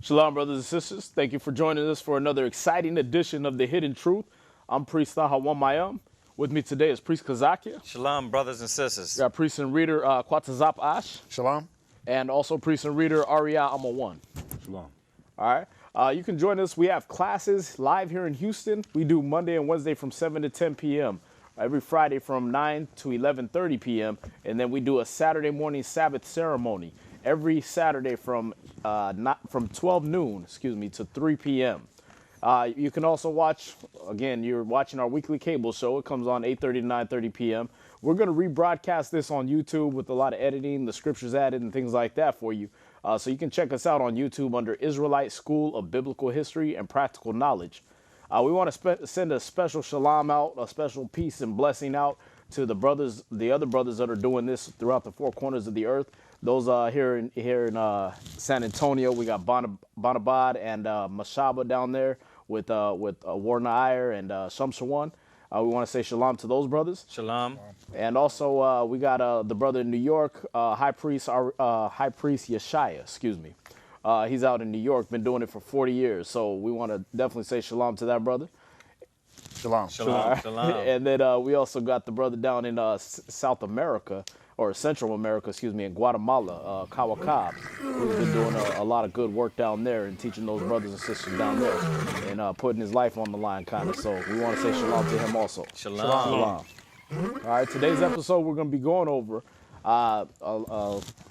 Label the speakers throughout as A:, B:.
A: Shalom, brothers and sisters. Thank you for joining us for another exciting edition of The Hidden Truth. I'm Priest Taha Wamayam. With me today is Priest Kazakia.
B: Shalom, brothers and sisters.
A: We got Priest and Reader Kwatazap Ash.
C: Shalom.
A: And also Priest and Reader Arya Amawan.
C: Shalom.
A: All right. You can join us. We have classes live here in Houston. We do Monday and Wednesday from 7 to 10 p.m. Every Friday from 9 to 11:30 p.m. And then we do a Saturday morning Sabbath ceremony every Saturday from 12 noon, to 3 p.m. You can also watch, again, you're watching our weekly cable show. It comes on 8:30 to 9:30 p.m. We're going to rebroadcast this on YouTube with a lot of editing, the scriptures added, and things like that for you. So you can check us out on YouTube under Israelite School of Biblical History and Practical Knowledge. We want to send a special shalom out, a special peace and blessing out to the brothers, the other brothers that are doing this throughout the four corners of the earth. Those here in San Antonio, we got Bonabad and Mashaba down there with Warna Iyer and Shamshawan. We want to say shalom to those brothers.
B: Shalom.
A: And also we got the brother in New York, High Priest Yeshaya, he's out in New York, been doing it for 40 years. So we want to definitely say shalom to that brother.
C: Shalom.
B: Shalom. Shalom.
A: And then we also got the brother down in South America, or Central America, in Guatemala, Kawakab, who's been doing a lot of good work down there and teaching those brothers and sisters down there and putting his life on the line, kind of. So we want to say shalom to him also.
B: Shalom.
A: Shalom. All right, today's episode, we're going to be going over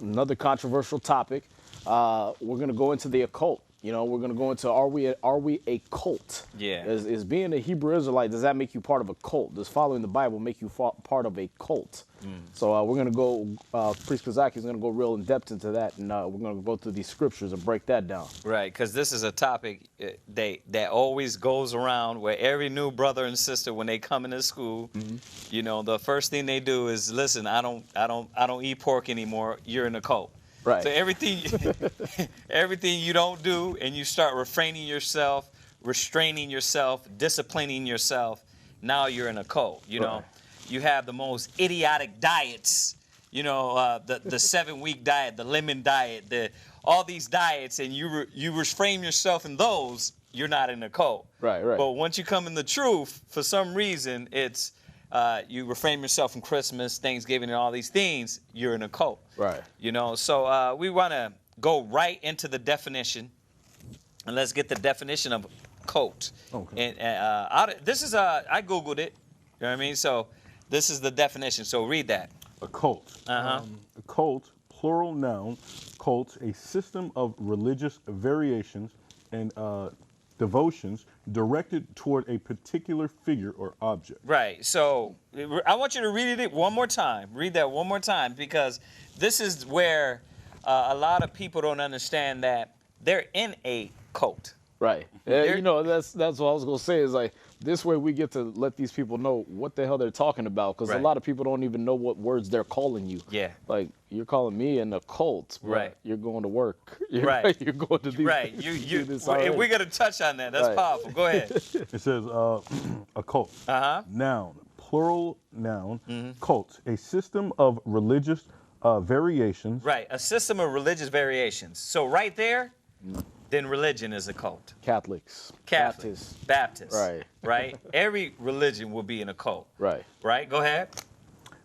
A: another controversial topic. We're going to go into the occult. We're going to go into are we a cult?
B: Yeah.
A: Is being a Hebrew Israelite, does that make you part of a cult? Does following the Bible make you part of a cult? So we're going to go, Priest Kazaki is going to go real in depth into that, and we're going to go through these scriptures and break that down.
B: Right, because this is a topic that always goes around where every new brother and sister, when they come into school, the first thing they do is, listen, I don't eat pork anymore. You're in a cult.
A: Right.
B: So everything you don't do, and you start refraining yourself, restraining yourself, disciplining yourself, now you're in a cult.
A: Right.
B: You have the most idiotic diets, the 7-week diet, the lemon diet, all these diets, and you restrain yourself in those, you're not in a cult.
A: Right.
B: But once you come in the truth, for some reason, it's you refrain yourself from Christmas, Thanksgiving, and all these things, you're in a cult.
A: Right.
B: So we want to go right into the definition, and let's get the definition of cult.
C: Okay.
B: And this is I Googled it. You know what I mean? So this is the definition. So read that.
C: A cult.
B: Uh-huh.
C: A cult, plural noun, cult, a system of religious variations and devotions directed toward a particular figure or object.
B: Right. So I want you to read it one more time. Read that one more time, because this is where a lot of people don't understand that they're in a cult.
A: Right. That's what I was going to say is like, this way we get to let these people know what the hell they're talking about, because
B: Right.
A: a lot of people don't even know what words they're calling you.
B: Yeah.
A: Like, you're calling me in a cult, but
B: Right.
A: you're going to work.
B: Right.
A: You're going to these
B: Right. We're going to touch on that. That's
A: Right.
B: powerful. Go ahead.
C: It says a cult.
B: Uh-huh.
C: Noun, plural noun, cult, a system of religious variations.
B: Right. A system of religious variations. So right there, then religion is a cult.
A: Catholics.
B: Catholic, Baptist.
A: Right.
B: Right. Every religion will be in a cult.
A: Right.
B: Right. Go ahead.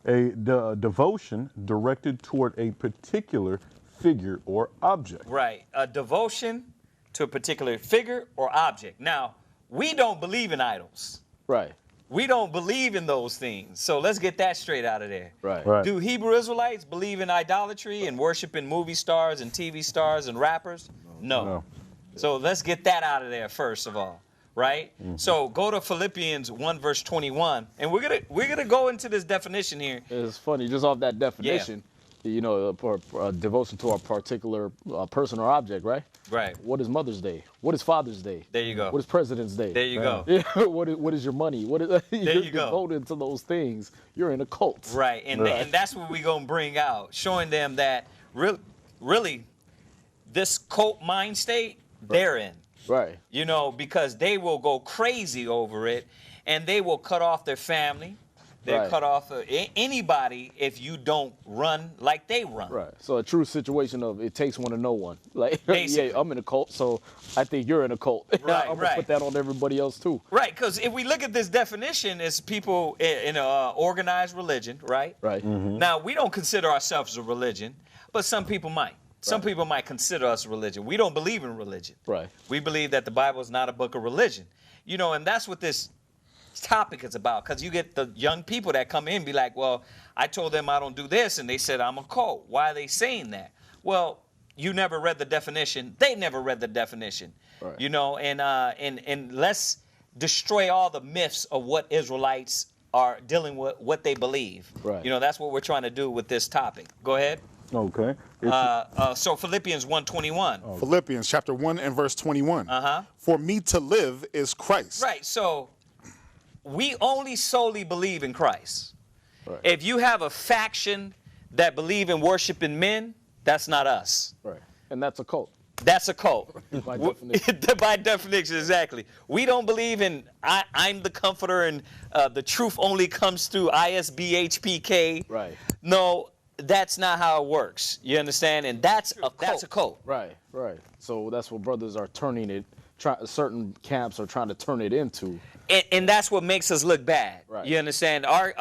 C: A devotion directed toward a particular figure or object.
B: Right. A devotion to a particular figure or object. Now, we don't believe in idols.
A: Right.
B: We don't believe in those things. So let's get that straight out of there.
A: Right.
C: Right.
B: Do Hebrew Israelites believe in idolatry and worshiping movie stars and TV stars and rappers? No. So let's get that out of there first of all, right? So go to Philippians 1 verse 21, and we're gonna go into this definition here.
A: It's funny, just off that definition, a devotion to a particular person or object, right?
B: Right.
A: What is Mother's Day? What is Father's Day?
B: There you go.
A: What is President's Day?
B: There you go.
A: Yeah, what is your money? You're
B: you go.
A: devoted to those things. You're in a cult.
B: Right, and that's what we're gonna bring out, showing them that really, this cult mind state they're in.
A: Right.
B: Because they will go crazy over it, and they will cut off their family. They're
A: Right.
B: cut off of anybody if you don't run like they run.
A: Right. So a true situation of it takes one to know one. Like,
B: Basically.
A: yeah, I'm in a cult, so I think you're in a cult.
B: Right,
A: I'm gonna
B: right.
A: put that on everybody else too.
B: Right, because if we look at this definition, it's people in a organized religion, right?
A: Right.
B: Now, we don't consider ourselves a religion, but some people might. Some people might consider us a religion. We don't believe in religion.
A: Right.
B: We believe that the Bible is not a book of religion. You know, and that's what this topic is about, because you get the young people that come in and be like, well, I told them I don't do this, and they said I'm a cult. Why are they saying that? Well, you never read the definition. They never read the definition.
A: Right.
B: You know, and let's destroy all the myths of what Israelites are dealing with, what they believe.
A: Right.
B: You know, that's what we're trying to do with this topic. Go ahead.
C: Okay.
B: So Philippians 1:21.
D: Philippians chapter 1 and verse 21.
B: Uh-huh.
D: For me to live is Christ.
B: Right. So we only solely believe in Christ.
A: Right.
B: If you have a faction that believe in worshiping men, that's not us.
A: Right. And that's a cult.
B: That's a cult.
A: By definition.
B: By definition, exactly. We don't believe in I'm the comforter and the truth only comes through ISBHPK.
A: Right.
B: No, that's not how it works. You understand? And that's a cult. That's a cult.
A: Right. Right. So that's what brothers are turning it. Certain camps are trying to turn it into.
B: And that's what makes us look bad.
A: Right.
B: You understand? Our,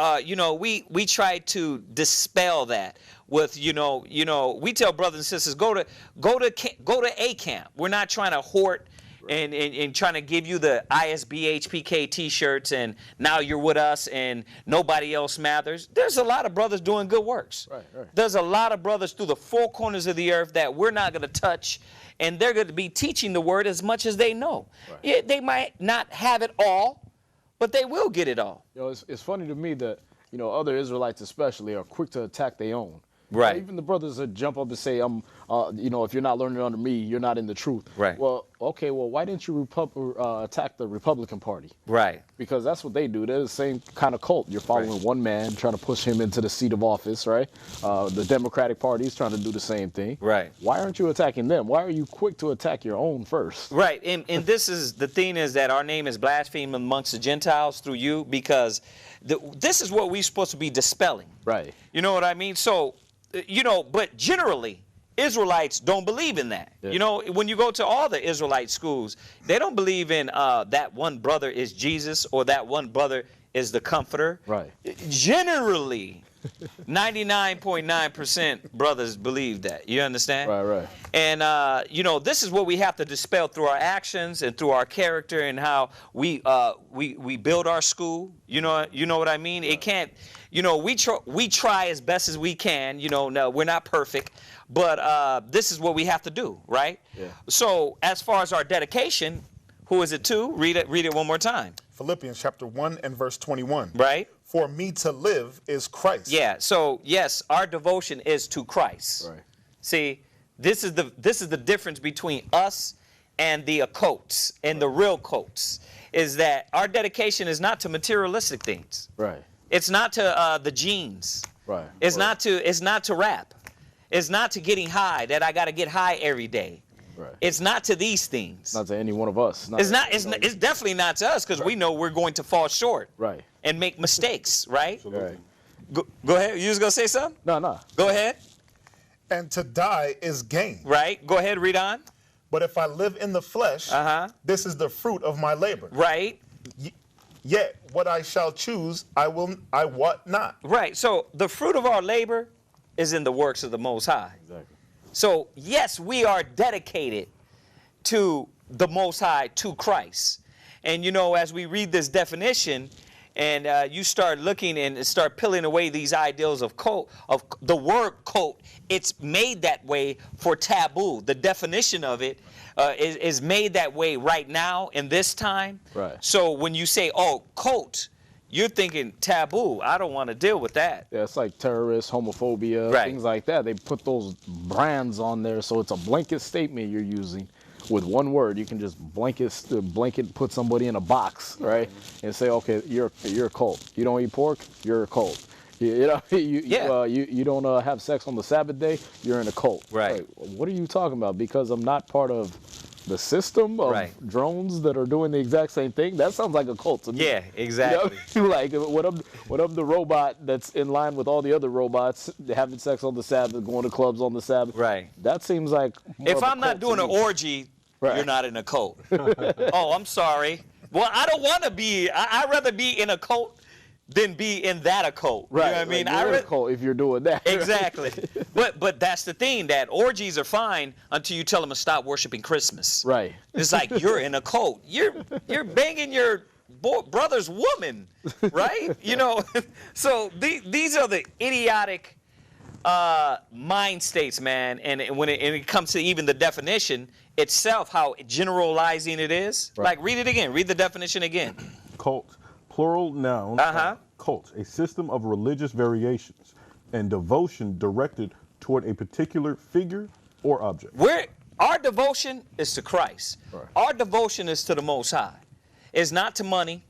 B: we try to dispel that with, we tell brothers and sisters, go to a camp. We're not trying to hoard and trying to give you the ISBHPK T-shirts and now you're with us and nobody else matters. There's a lot of brothers doing good works.
A: Right, right.
B: There's a lot of brothers through the four corners of the earth that we're not going to touch, and they're going to be teaching the word as much as they know.
A: Right.
B: Yeah, they might not have it all, but they will get it all.
A: It's funny to me that, other Israelites especially are quick to attack their own.
B: Right.
A: Even the brothers that jump up and say, if you're not learning under me, you're not in the truth.
B: Right.
A: Well, okay, why didn't you attack the Republican Party?
B: Right.
A: Because that's what they do. They're the same kind of cult. You're following one man, trying to push him into the seat of office, right? The Democratic Party is trying to do the same thing.
B: Right.
A: Why aren't you attacking them? Why are you quick to attack your own first?
B: Right. And this is the thing, is that our name is blasphemed amongst the Gentiles through you, because this is what we're supposed to be dispelling.
A: Right.
B: You know what I mean? So, but generally, Israelites don't believe in that.
A: Yeah.
B: When you go to all the Israelite schools, they don't believe in that one brother is Jesus or that one brother is the comforter.
A: Right.
B: Generally, 99.9% brothers believe that. You understand?
A: Right, right.
B: And, this is what we have to dispel through our actions and through our character and how we build our school. You know what I mean? It can't, we try as best as we can. No, we're not perfect. But this is what we have to do, right?
A: Yeah.
B: So as far as our dedication, who is it to? Read it one more time.
D: Philippians chapter 1 and verse 21.
B: Right?
D: For me to live is Christ.
B: Yeah. So yes, our devotion is to Christ.
A: Right.
B: See, this is the difference between us and the occults and the real cults, is that our dedication is not to materialistic things.
A: Right.
B: It's not to the genes.
A: Right.
B: It's
A: right.
B: not to rap. It's not to getting high, that I got to get high every day.
A: Right.
B: It's not to these things.
A: Not to any one of us.
B: It's definitely not to us, because we know we're going to fall short.
A: Right.
B: And make mistakes, right?
A: Right.
B: Go ahead. You was going to say something?
A: No.
B: Go ahead.
D: And to die is gain.
B: Right. Go ahead. Read on.
D: But if I live in the flesh, this is the fruit of my labor.
B: Right.
D: Yet what I shall choose, I wot not.
B: Right. So the fruit of our labor is in the works of the Most High.
A: Exactly.
B: So yes, we are dedicated to the Most High, to Christ. And as we read this definition, and you start looking and start peeling away these ideals of cult, of the word cult, it's made that way for taboo. The definition of it is made that way right now in this time.
A: Right.
B: So when you say, oh, cult, you're thinking taboo. I don't want to deal with that.
A: Yeah, it's like terrorists, homophobia,
B: Right.
A: things like that. They put those brands on there, so it's a blanket statement you're using. With one word, you can just blanket put somebody in a box, right? And say, okay, you're a cult. You don't eat pork, you're a cult. You don't have sex on the Sabbath day, you're in a cult.
B: Right.
A: Like, what are you talking about? Because I'm not part of The system of
B: Right.
A: drones that are doing the exact same thing, that sounds like a cult to me.
B: Yeah, exactly.
A: You know? Like, what of the robot that's in line with all the other robots having sex on the Sabbath, going to clubs on the Sabbath?
B: Right.
A: That seems like more
B: If
A: of a
B: I'm not
A: cult
B: doing
A: to
B: an
A: me.
B: orgy,
A: Right.
B: you're not in a cult. Oh, I'm sorry. Well, I don't want to be. I'd rather be in a cult than be in that occult.
A: Right.
B: You know what I mean?
A: Like, you're in a cult if you're doing that.
B: Exactly. But that's the thing, that orgies are fine until you tell them to stop worshiping Christmas.
A: Right.
B: It's like you're in a cult. You're banging your brother's woman, right? You know. So these are the idiotic mind states, man. And when it comes to even the definition itself, how generalizing it is.
A: Right.
B: Like, read it again. Read the definition again.
C: Cult, plural noun. Cult, a system of religious variations and devotion directed toward a particular figure or object.
B: Our devotion is to Christ.
A: Right.
B: Our devotion is to the Most High. It's not to money.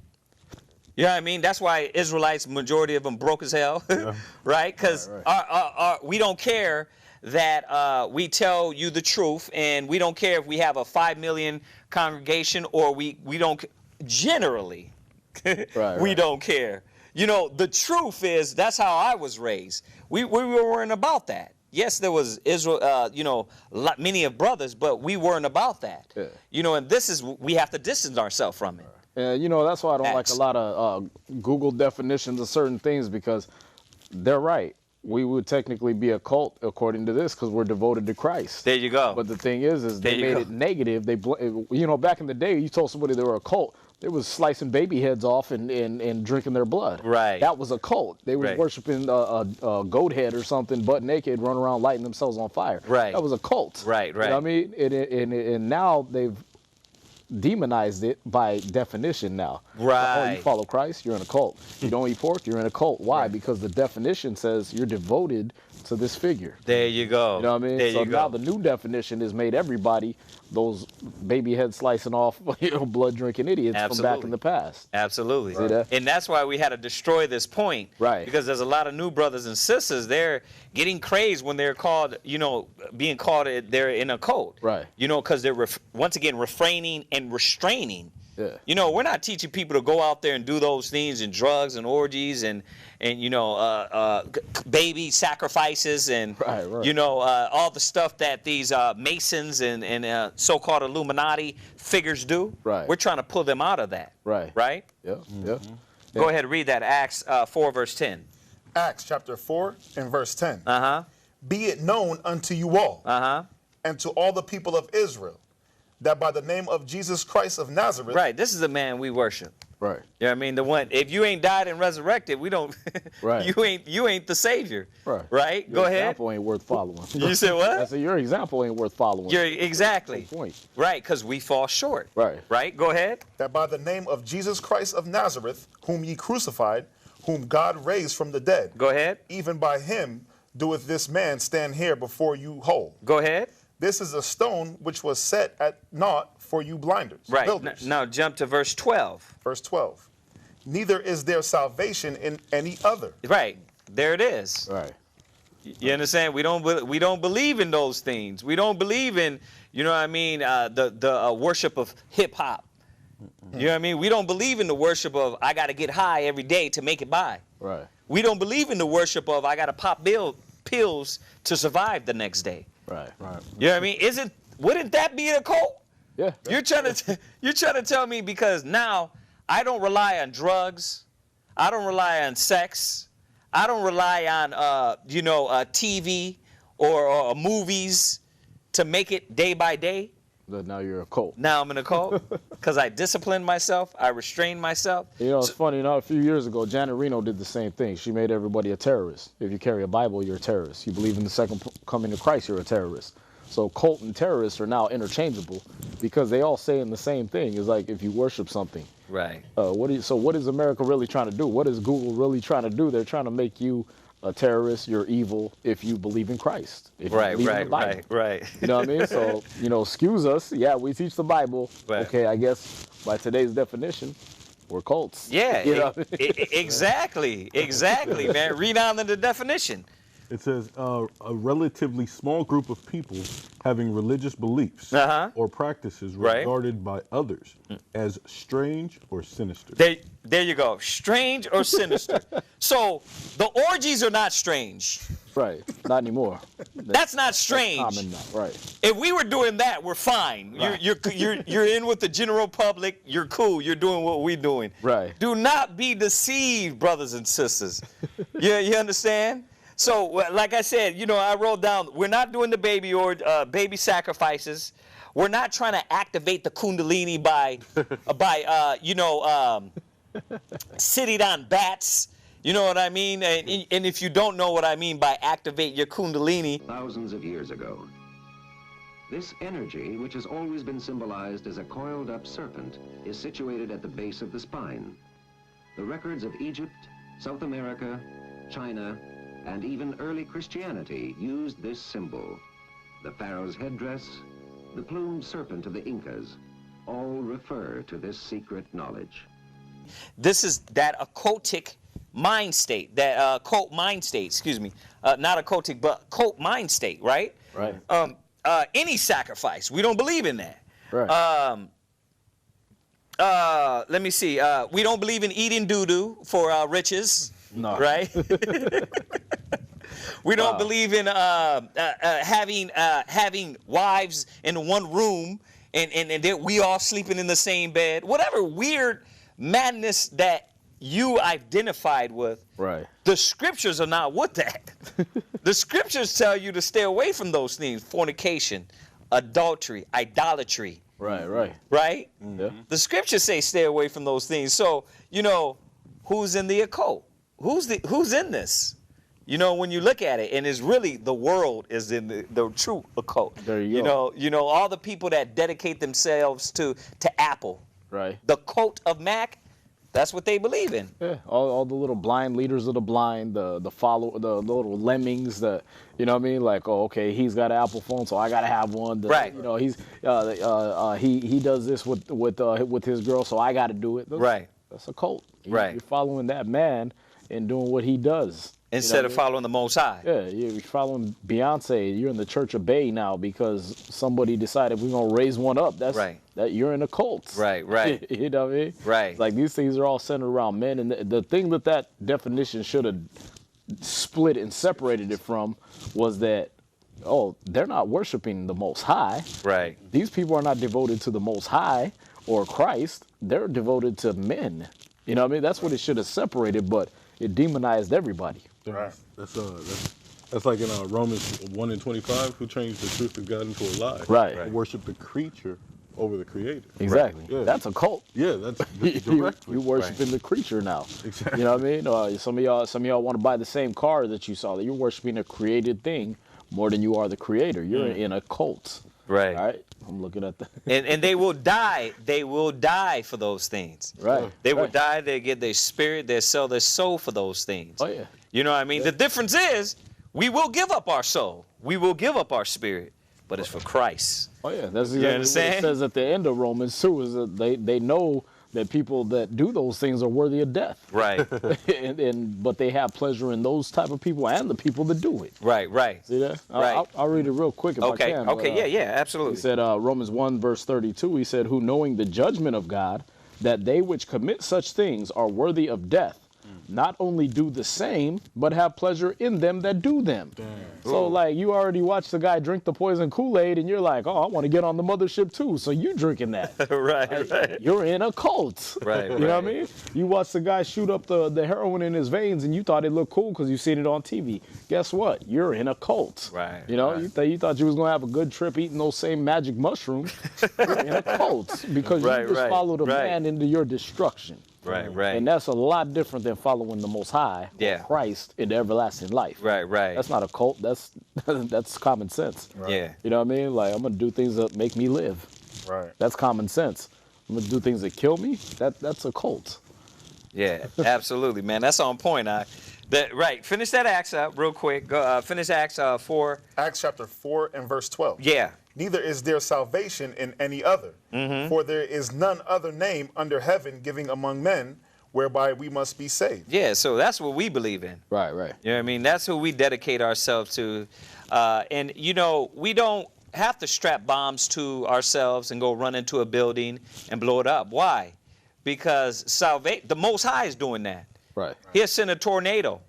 B: You know what I mean? That's why Israelites, majority of them broke as hell, right? Because we don't care that we tell you the truth, and we don't care if we have a 5 million congregation, or we don't, generally, we don't care. You know, the truth is, that's how I was raised. We weren't about that. Yes, there was Israel, you know, many of brothers, but we weren't about that.
A: Yeah.
B: You know, and we have to distance ourselves from it.
A: And, you know, that's why I don't like
B: Facts.
A: a lot of Google definitions of certain things, because they're right. We would technically be a cult according to this because we're devoted to Christ.
B: There you go.
A: But the thing is they made it negative. You know, back in the day, you told somebody they were a cult, they was slicing baby heads off and drinking their blood.
B: Right.
A: That was a cult. They was worshiping a goat head or something, butt naked, running around lighting themselves on fire.
B: Right.
A: That was a cult.
B: Right.
A: You know what I mean? And now they've demonized it by definition now.
B: Right.
A: Oh, you follow Christ, you're in a cult. You don't eat pork, you're in a cult. Why?
B: Right.
A: Because the definition says you're devoted to this figure.
B: There you go.
A: You know what I mean?
B: There
A: So
B: you
A: now
B: go.
A: the new definition has made everybody those baby head slicing off, you know, blood drinking idiots from back in the past.
B: Absolutely.
A: See that?
B: And that's why we had to destroy this point.
A: Right.
B: Because there's a lot of new brothers and sisters, they're getting crazed when they're called, you know, being called they're in a cult.
A: Right.
B: You know, because they're, once again, refraining and restraining.
A: Yeah.
B: You know, we're not teaching people to go out there and do those things, and drugs and orgies and you know, baby sacrifices and, you know, all the stuff that these Masons and so-called Illuminati figures do.
A: Right.
B: We're trying to pull them out of that.
A: Right.
B: Right?
A: Yeah. Yeah.
B: Go ahead and read that, Acts 4, verse 10.
D: Acts chapter 4 and verse 10.
B: Uh-huh.
D: Be it known unto you all and to all the people of Israel that by the name of Jesus Christ of Nazareth.
B: Right. This is the man we worship.
A: Right.
B: You know what I mean? The one, if you ain't died and resurrected, we don't,
A: Right.
B: you ain't the Savior.
A: Right.
B: Right?
A: Your
B: Go ahead.
A: example ain't worth following.
B: You said what?
A: I said your example ain't worth following.
B: You're exactly.
A: Good point.
B: Right, because we fall short.
A: Right.
B: Right? Go ahead.
D: That by the name of Jesus Christ of Nazareth, whom ye crucified, whom God raised from the dead.
B: Go ahead.
D: Even by him doeth this man stand here before you whole.
B: Go ahead.
D: This is a stone which was set at naught for you blinders.
B: Right.
D: Builders.
B: Now jump to verse 12.
D: Verse 12. Neither is there salvation in any other.
B: Right. There it is.
A: Right.
B: You understand? We don't believe in those things. We don't believe in, you know what I mean, the worship of hip hop. You know what I mean? We don't believe in the worship of I got to get high every day to make it by.
A: Right.
B: We don't believe in the worship of I got to pop pills to survive the next day.
A: Right.
C: Right.
B: You know what I mean? Wouldn't that be a cult?
A: Yeah.
B: You're trying to tell me, because now I don't rely on drugs, I don't rely on sex, I don't rely on TV or movies to make it day by day.
A: But now you're a cult.
B: Now I'm in a cult because I discipline myself, I restrain myself.
A: You know, it's funny. You know, a few years ago, Janet Reno did the same thing. She made everybody a terrorist. If you carry a Bible, you're a terrorist. You believe in the second coming of Christ, you're a terrorist. So cult and terrorists are now interchangeable because they all saying the same thing. It's like if you worship something.
B: Right.
A: What is America really trying to do? What is Google really trying to do? They're trying to make you a terrorist. You're evil if you believe in Christ. If you believe in the Bible.
B: Right.
A: You know what I mean? So, you know, excuse us. Yeah, we teach the Bible.
B: Right.
A: Okay, I guess by today's definition, we're cults.
B: Yeah,
A: You know?
B: exactly, man. Read on the definition.
C: It says a relatively small group of people having religious beliefs or practices regarded by others as strange or sinister.
B: There you go. Strange or sinister. So the orgies are not strange.
A: Right. Not anymore.
B: That's not strange.
A: That's common now. Right.
B: If we were doing that, we're fine.
A: Right.
B: You're in with the general public. You're cool. You're doing what we're doing.
A: Right.
B: Do not be deceived, brothers and sisters. You understand? So, like I said, I wrote down, we're not doing the baby sacrifices. We're not trying to activate the kundalini by sitting on bats. You know what I mean? And if you don't know what I mean by activate your kundalini.
E: Thousands of years ago, this energy, which has always been symbolized as a coiled-up serpent, is situated at the base of the spine. The records of Egypt, South America, China, and even early Christianity used this symbol. The pharaoh's headdress, the plumed serpent of the Incas, all refer to this secret knowledge.
B: This is that occultic mind state, that occult mind state, excuse me. Not occultic, but occult mind state, right?
A: Right.
B: Any sacrifice, we don't believe in that.
A: Right.
B: Let me see. We don't believe in eating doo-doo for riches.
A: No.
B: Right? We don't believe in having wives in one room and that we all sleeping in the same bed. Whatever weird madness that you identified with,
A: Right.
B: the scriptures are not with that. The scriptures tell you to stay away from those things: fornication, adultery, idolatry.
A: Right. Right.
B: Right?
A: Yeah.
B: The scriptures say stay away from those things. So, who's in the occult? Who's in this? When you look at it, and it's really the world is in the true occult.
A: There you go.
B: All the people that dedicate themselves to Apple.
A: Right.
B: The cult of Mac, that's what they believe in.
A: Yeah, all the little blind leaders of the blind, the little lemmings, you know what I mean? Like, oh, okay, he's got an Apple phone, so I gotta have one.
B: Right.
A: He does this with his girl, so I gotta do it.
B: Right.
A: That's a cult.
B: Right.
A: You're following that man and doing what he does.
B: Instead of following the Most High.
A: Yeah, you're following Beyonce. You're in the Church of Bay now because somebody decided we're gonna raise one up. That's
B: right.
A: That you're in a cult.
B: Right.
A: You know what I mean?
B: Right.
A: Like these things are all centered around men, and the thing that definition should have split and separated it from was that, they're not worshiping the Most High.
B: Right.
A: These people are not devoted to the Most High or Christ. They're devoted to men. You know what I mean? That's what it should have separated, but it demonized everybody.
D: Right.
C: That's like in Romans 1:25, who changed the truth of God into a lie.
A: Right.
C: Worship the creature over the creator.
A: Exactly.
C: Yeah.
A: That's a cult.
C: Yeah, that's
A: You're
C: directly.
A: worshiping the creature now.
C: Exactly.
A: You know what I mean? Some of y'all want to buy the same car that you saw. That you're worshiping a created thing more than you are the creator. You're in a cult.
B: Right.
A: All right. I'm looking at the.
B: And they will die. They will die for those things.
A: Right.
B: They will die. They get their spirit. They sell their soul for those things.
A: Oh yeah.
B: You know what I mean? Yeah. The difference is we will give up our soul. We will give up our spirit, but it's for Christ.
A: Oh yeah. That's exactly what it says at the end of Romans 2. Is that they know that people that do those things are worthy of death.
B: Right.
A: but they have pleasure in those type of people and the people that do it.
B: Right.
A: See that?
B: Right.
A: I'll read it real quick if I can.
B: Okay. Yeah. Absolutely.
A: He said, Romans 1 verse 32. He said, "Who knowing the judgment of God, that they which commit such things are worthy of death, not only do the same, but have pleasure in them that do them." Damn. So, like, you already watched the guy drink the poison Kool-Aid, and you're like, oh, I want to get on the mothership too. So you drinking that.
B: Right.
A: You're in a cult.
B: Right.
A: You know what I mean? You watched the guy shoot up the heroin in his veins, and you thought it looked cool because you seen it on TV. Guess what? You're in a cult.
B: Right.
A: You know,
B: right.
A: you thought you was going to have a good trip eating those same magic mushrooms. You're in a cult because you just followed a man into your destruction.
B: Right.
A: And that's a lot different than following the Most High, or Christ, in the everlasting life.
B: Right.
A: That's not a cult. That's common sense.
B: Right. Yeah.
A: You know what I mean? Like, I'm gonna do things that make me live.
D: Right.
A: That's common sense. I'm gonna do things that kill me. That's a cult.
B: Yeah, absolutely, man. That's on point. Right. Finish that Acts up real quick. Go finish Acts 4.
D: Acts chapter 4 and verse 12.
B: Yeah.
D: Neither is there salvation in any other, for there is none other name under heaven given among men whereby we must be saved.
B: Yeah, so that's what we believe in.
A: Right, right.
B: You know what I mean? That's who we dedicate ourselves to. And, you know, we don't have to strap bombs to ourselves and go run into a building and blow it up. Why? Because the Most High is doing that.
A: Right.
B: He'll send a tornado.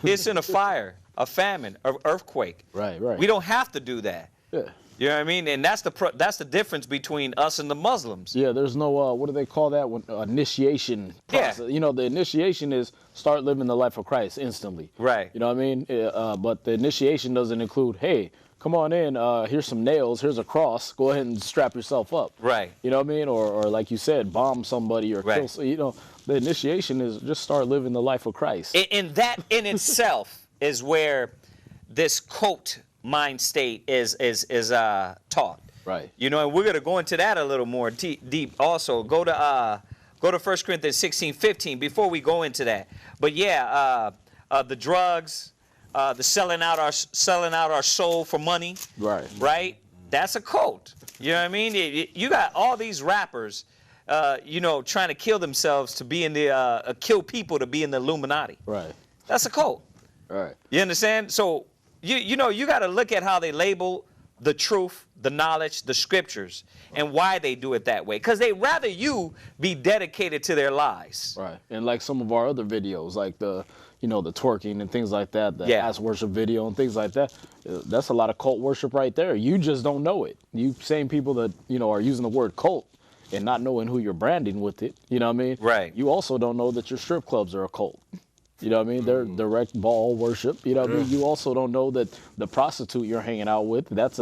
B: He'll send a fire, a famine, an earthquake.
A: Right, right.
B: We don't have to do that.
A: Yeah.
B: You know what I mean? And that's the difference between us and the Muslims.
A: Yeah, there's no, what do they call that? Initiation process.
B: Yeah.
A: You know, the initiation is start living the life of Christ instantly.
B: Right.
A: You know what I mean? But the initiation doesn't include, hey, come on in, here's some nails, here's a cross, go ahead and strap yourself up.
B: Right.
A: You know what I mean? Or like you said, bomb somebody or
B: Right.
A: kill, you know, the initiation is just start living the life of Christ.
B: And that in itself is where this cult mind state is taught.
A: Right.
B: You know, and we're going to go into that a little more deep also. Go to 1 Corinthians 16:15 before we go into that. But yeah, the drugs, the selling out our soul for money.
A: Right.
B: Right? That's a cult. You know what I mean? You got all these rappers, you know, trying to kill themselves to be in the kill people to be in the Illuminati.
A: Right.
B: That's a cult.
A: Right.
B: You understand? So you know, you got to look at how they label the truth, the knowledge, the scriptures, and why they do it that way. Because they rather you be dedicated to their lies.
A: Right. And like some of our other videos, like the, you know, the twerking and things like that, the
B: Yeah.
A: ass worship video and things like that, that's a lot of cult worship right there. You just don't know it. You same people that, you know, are using the word cult and not knowing who you're branding with it, you know what I mean?
B: Right.
A: You also don't know that your strip clubs are a cult. You know what I mean? They're direct ball worship. You know what I mean? You also don't know that the prostitute you're hanging out with, that's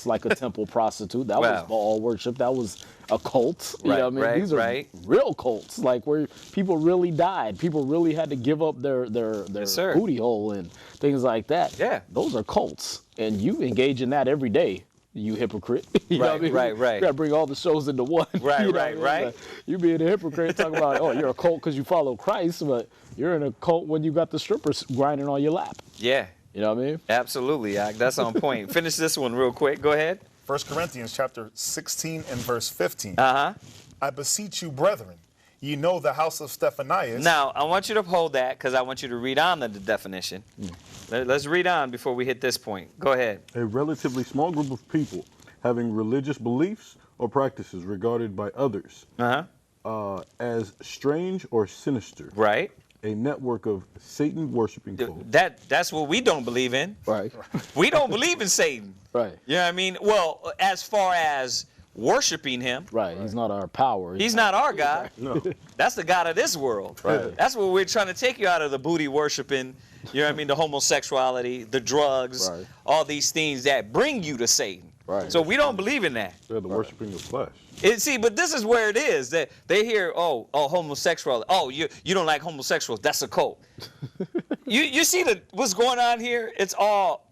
A: like a temple prostitute. That was
B: Wow.
A: ball worship. That was a cult. You
B: Right,
A: know what I mean?
B: right,
A: These are
B: right.
A: real cults, like where people really died. People really had to give up their
B: sir.
A: booty hole and things like that.
B: Yeah.
A: Those are cults. And you engage in that every day. You hypocrite. You know what I
B: Right,
A: mean?
B: right, right.
A: You gotta bring all the shows into one.
B: Right,
A: You know
B: right,
A: what I mean?
B: right.
A: Like, you being a hypocrite talking about, oh, you're a cult because you follow Christ, but you're in a cult when you got the strippers grinding on your lap.
B: Yeah,
A: You know what I mean?
B: absolutely. That's on point. Finish this one real quick. Go ahead.
D: 1 Corinthians chapter 16 and verse 15.
B: Uh-huh.
D: I beseech you, brethren, ye know the house of Stephanias.
B: Now, I want you to hold that because I want you to read on the definition. Let's read on before we hit this point. Go ahead.
C: A relatively small group of people having religious beliefs or practices regarded by others
B: Uh-huh.
C: as strange or sinister.
B: Right.
C: A network of Satan worshiping cults.
B: That's what we don't believe in.
A: Right.
B: We don't believe in Satan.
A: Right.
B: You know what I mean? Well, as far as worshiping him,
A: Right. He's not our power.
B: he's not our God.
C: No.
B: That's the God of this world.
A: Right.
B: That's what we're trying to take you out of the booty worshiping, you know what I mean, the homosexuality, the drugs,
A: Right.
B: all these things that bring you to Satan.
A: Right.
B: So we don't believe in that.
C: They're the worshiping of flesh.
B: See, but this is where it is that they hear, oh, homosexual. Oh, you don't like homosexuals. That's a cult. you see what's going on here? It's all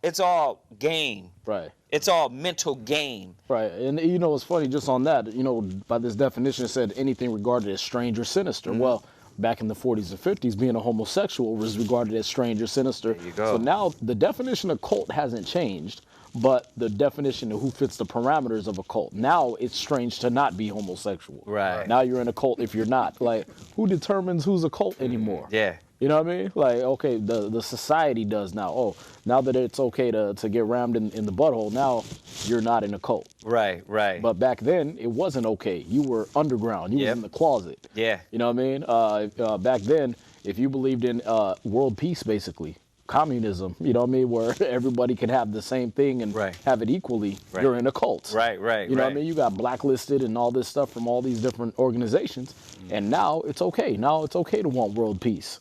B: game.
A: Right.
B: It's all mental game.
A: Right. And you know, it's funny just on that, you know, by this definition it said anything regarded as strange or sinister. Well, back in the 40s and 50s, being a homosexual was regarded as strange or sinister.
B: There you go.
A: So now the definition of cult hasn't changed, but the definition of who fits the parameters of a cult. Now it's strange to not be homosexual.
B: Right.
A: Now you're in a cult if you're not. Like, who determines who's a cult anymore?
B: Yeah.
A: You know what I mean? Like, okay, the society does now. Oh, now that it's okay to get rammed in the butthole, now you're not in a cult.
B: Right.
A: But back then, it wasn't okay. You were underground. You
B: Yep.
A: was in the closet.
B: Yeah.
A: You know what I mean? Back then, if you believed in world peace, basically, communism, you know what I mean, where everybody can have the same thing and
B: Right.
A: have it equally,
B: Right.
A: you're in a cult.
B: Right.
A: You know what I mean? You got blacklisted and all this stuff from all these different organizations. And now it's okay. Now it's okay to want world peace.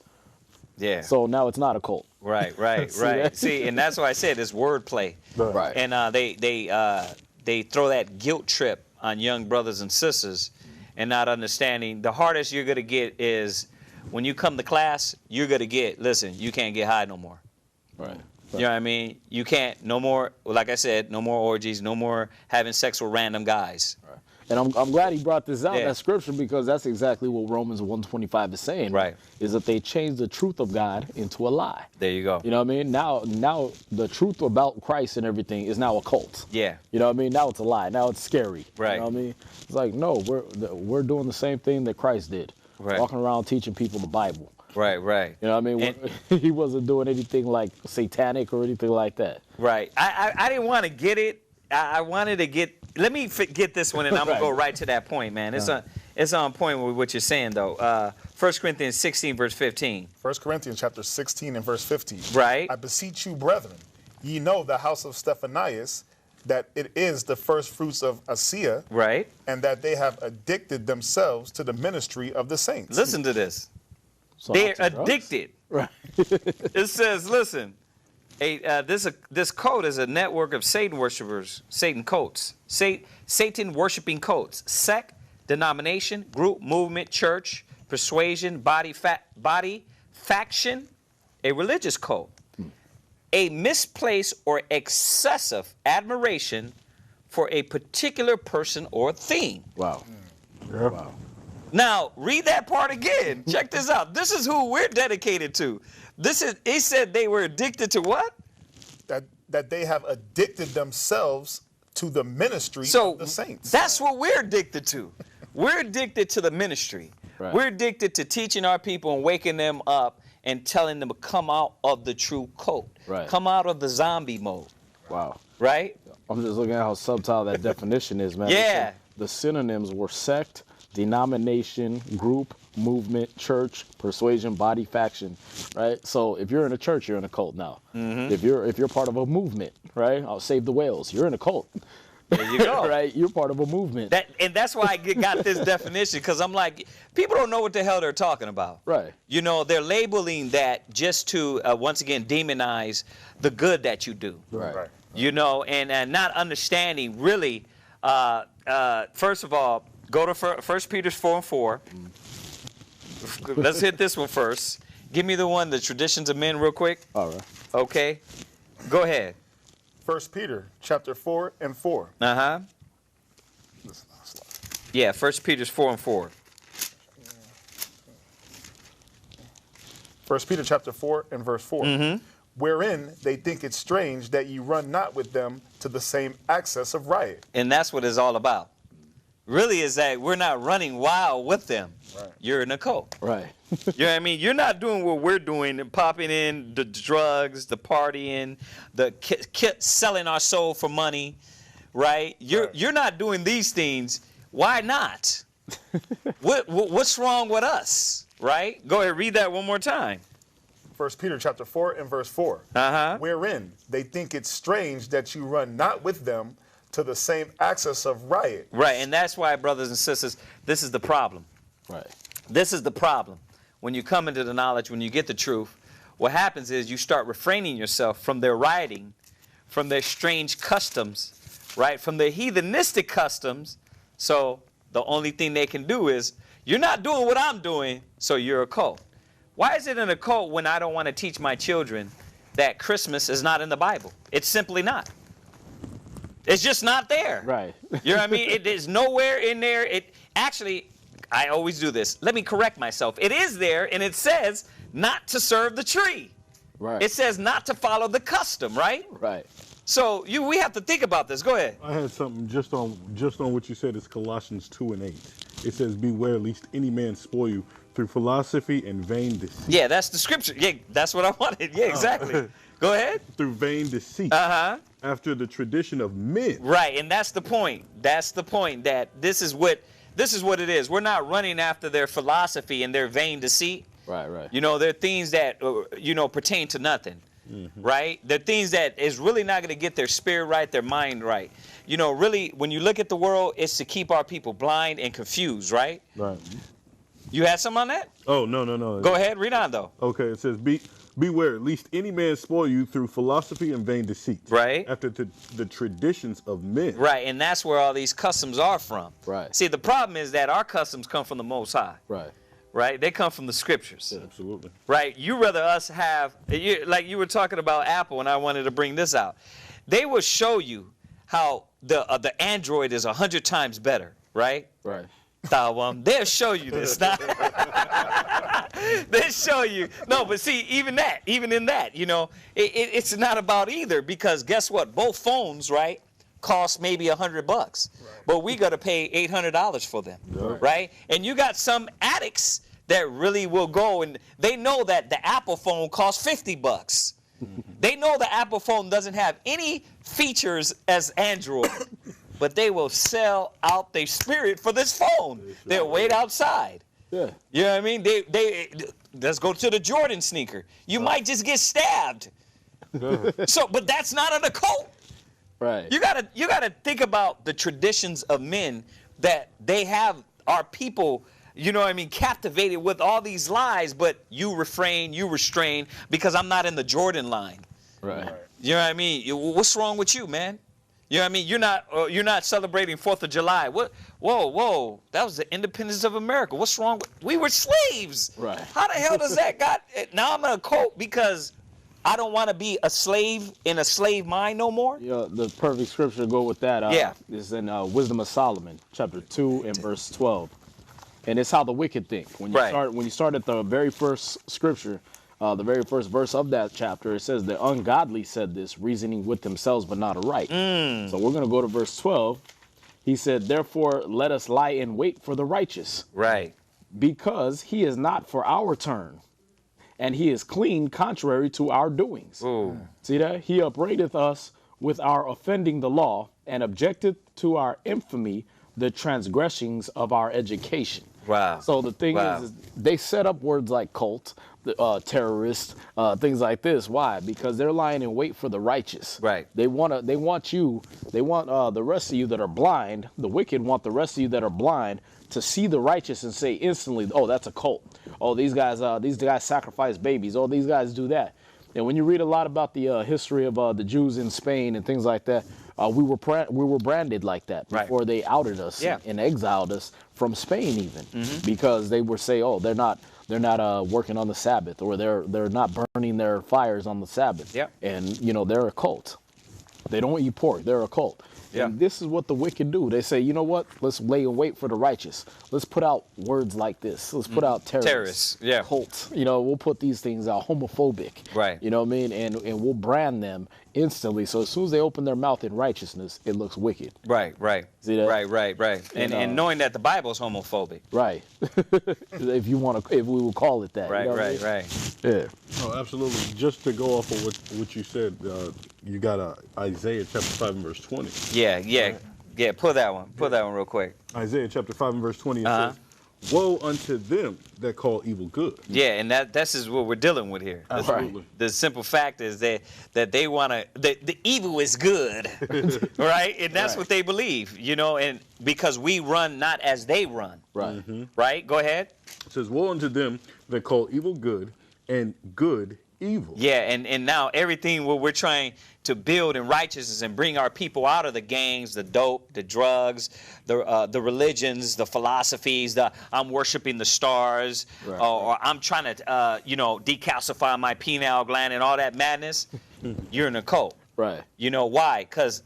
B: Yeah.
A: So now it's not a cult.
B: Right.
A: See that?
B: See, and that's why I said it's wordplay.
A: Right.
B: And they throw that guilt trip on young brothers and sisters and not understanding. The hardest you're going to get is when you come to class, you're going to get, listen, you can't get high no more.
A: Right.
B: You know what I mean? You can't, no more, like I said, no more orgies, no more having sex with random guys.
A: And I'm glad he brought this out,
B: Yeah.
A: that scripture, because that's exactly what Romans 1:25 is saying.
B: Right.
A: Is that they changed the truth of God into a lie.
B: There you go.
A: You know what I mean? Now the truth about Christ and everything is now a cult.
B: Yeah.
A: You know what I mean? Now it's a lie. Now it's scary.
B: Right.
A: You know what I mean? It's like, no, we're doing the same thing that Christ did. walking around teaching people the Bible.
B: Right, right.
A: You know what I mean? He wasn't doing anything like satanic or anything like that.
B: Right. I didn't want to get it. I wanted to get. Let me get this one, and I'm gonna go right to that point, man. It's on point with what you're saying, though. 1 Corinthians 16, verse 15.
D: 1 Corinthians chapter 16 and verse 15.
B: Right.
D: I beseech you, brethren, ye know the house of Stephanias, that it is the first fruits of Asia,
B: Right.
D: and that they have addicted themselves to the ministry of the saints.
B: Listen to this.
A: So
B: They're
A: lots of drugs.
B: addicted.
A: Right.
B: It says, listen, this cult is a network of Satan worshipers, Satan cults, Satan worshiping cults, sect, denomination, group, movement, church, persuasion, body, faction, a religious cult, a misplaced or excessive admiration for a particular person or thing.
A: Wow.
C: Yeah.
A: Wow.
B: Now, read that part again. Check this out. This is who we're dedicated to. He said they were addicted to what?
D: That they have addicted themselves to the ministry of the saints.
B: That's what we're addicted to. We're addicted to the ministry.
A: Right.
B: We're addicted to teaching our people and waking them up and telling them to come out of the true cult.
A: Right.
B: Come out of the zombie mode.
A: Wow.
B: Right?
A: I'm just looking at how subtle that definition is, man.
B: Yeah.
A: The synonyms were sect, denomination, group, movement, church, persuasion, body, faction, right? So if you're in a church, you're in a cult now.
B: Mm-hmm.
A: If you're part of a movement, right? I'll save the whales. You're in a cult.
B: There you go.
A: Right? You're part of a movement.
B: And that's why I got this definition, because I'm like, people don't know what the hell they're talking about.
A: Right.
B: You know, they're labeling that just to, once again, demonize the good that you do.
A: Right.
B: You know, and not understanding really, first of all, go to 1 Peter 4 and 4. Let's hit this one first. Give me the one, the traditions of men, real quick.
A: All right.
B: Okay. Go ahead.
D: 1 Peter chapter 4 and 4.
B: Uh-huh. Yeah, 1 Peter 4 and 4.
D: 1 Peter chapter 4 and verse 4.
B: Mm-hmm.
D: Wherein they think it strange that ye run not with them to the same access of riot.
B: And that's what it's all about. Really is that we're not running wild with them.
D: Right.
B: You're in a cult.
A: Right.
B: You know what I mean? You're not doing what we're doing and popping in the drugs, the partying, the selling our soul for money, right? You're not doing these things. Why not? What's wrong with us, right? Go ahead, read that one more time.
D: 1 Peter chapter 4 and verse 4.
B: Uh-huh.
D: Wherein they think it strange that you run not with them to the same access of riot.
B: Right, and that's why, brothers and sisters, this is the problem.
A: Right.
B: This is the problem. When you come into the knowledge, when you get the truth, what happens is you start refraining yourself from their rioting, from their strange customs, right? From their heathenistic customs. So the only thing they can do is, you're not doing what I'm doing, so you're a cult. Why is it in a cult when I don't want to teach my children that Christmas is not in the Bible? It's simply not. It's just not there.
A: Right.
B: You know what I mean? It is nowhere in there. It actually, I always do this. Let me correct myself. It is there, and it says not to serve the tree.
A: Right.
B: It says not to follow the custom, right?
A: Right.
B: So we have to think about this. Go ahead.
C: I had something just on what you said. It's Colossians 2 and 8. It says, "Beware lest any man spoil you through philosophy and vain deceit."
B: Yeah, that's the scripture. Yeah, that's what I wanted. Yeah, exactly. Go ahead.
C: Through vain deceit.
B: Uh-huh.
C: After the tradition of men.
B: Right, and that's the point. That's the point, that this is what it is. We're not running after their philosophy and their vain deceit.
A: Right. Right.
B: You know, they're things that, pertain to nothing, right? They're things that is really not going to get their spirit right, their mind right. You know, really, when you look at the world, it's to keep our people blind and confused, right?
C: Right.
B: You had something on that?
C: Oh, no.
B: Go ahead, read on, though.
C: Okay, it says, Beware, lest any man spoil you through philosophy and vain deceit.
B: Right.
C: After the traditions of men.
B: Right, and that's where all these customs are from.
A: Right.
B: See, the problem is that our customs come from the Most High.
A: Right.
B: Right? They come from the scriptures.
C: Yeah, absolutely.
B: Right? You rather us have, like you were talking about Apple, and I wanted to bring this out. They will show you how the Android is 100 times better, right?
A: Right.
B: They'll show you this. They'll show you. No, but see, even in that, it's not about either, because guess what? Both phones, right, cost maybe $100, right, but we got to pay $800 for them, right? And you got some addicts that really will go, and they know that the Apple phone costs $50. They know the Apple phone doesn't have any features as Android, but they will sell out their spirit for this phone. They'll wait outside.
A: Yeah.
B: You know what I mean? They let's go to the Jordan sneaker. You might just get stabbed. So, but that's not an occult.
A: Right.
B: You gotta think about the traditions of men that they have our people, you know what I mean, captivated with all these lies, but you refrain, you restrain, because I'm not in the Jordan line.
A: Right.
B: You know what I mean? What's wrong with you, man? You know what I mean? You're not celebrating 4th of July. What? Whoa. That was the independence of America. What's wrong with, we were slaves.
A: Right.
B: How the hell does that now I'm in a cult because I don't want to be a slave in a slave mind no more?
A: Yeah, the perfect scripture to go with that is in Wisdom of Solomon, chapter 2 and verse 12. And it's how the wicked think. When you start at the very first scripture, the very first verse of that chapter, it says the ungodly said this, reasoning with themselves but not aright. So we're going to go to verse 12. He said, therefore, let us lie in wait for the righteous.
B: Right.
A: Because he is not for our turn, and he is clean contrary to our doings.
B: Ooh.
A: See that? He upbraideth us with our offending the law, and objecteth to our infamy the transgressings of our education.
B: Wow.
A: So the thing is they set up words like cult, terrorist, things like this. Why? Because they're lying in wait for the righteous.
B: Right.
A: They want the rest of you that are blind, the wicked want the rest of you that are blind to see the righteous and say instantly, oh, that's a cult. Oh, these guys sacrifice babies. Oh, these guys do that. And when you read a lot about the history of the Jews in Spain and things like that, we were branded like that before they outed us and exiled us from Spain even, because they would say, oh, they're not working on the Sabbath, or they're not burning their fires on the Sabbath.
B: Yep.
A: And they're a cult. They don't eat pork. They're a cult.
B: Yeah.
A: And this is what the wicked do. They say, you know what? Let's lay in wait for the righteous. Let's put out words like this. Let's put out terrorists.
B: Yeah.
A: Cults. We'll put these things out. Homophobic.
B: Right.
A: You know what I mean? And we'll brand them instantly. So as soon as they open their mouth in righteousness, it looks wicked.
B: Right.
A: See that?
B: Right. And knowing that the Bible's homophobic.
A: Right. if we will call it that.
B: Right.
A: Yeah.
C: Oh, absolutely. Just to go off of what you said, you got Isaiah chapter 5 and verse 20.
B: Yeah. Pull that one real quick.
C: Isaiah chapter 5 and verse 20 says, woe unto them that call evil good.
B: Yeah, and that's is what we're dealing with here.
C: Absolutely.
B: The simple fact is that they want to, the evil is good, right? And that's what they believe, and because we run not as they run.
A: Right.
B: Right? Go ahead.
C: It says, woe unto them that call evil good and good evil.
B: Yeah, and now everything what we're trying to build in righteousness and bring our people out of the gangs, the dope, the drugs, the religions, the philosophies, I'm worshiping the stars, or I'm trying to, decalcify my pineal gland and all that madness. You're in a cult.
A: Right.
B: You know why? Because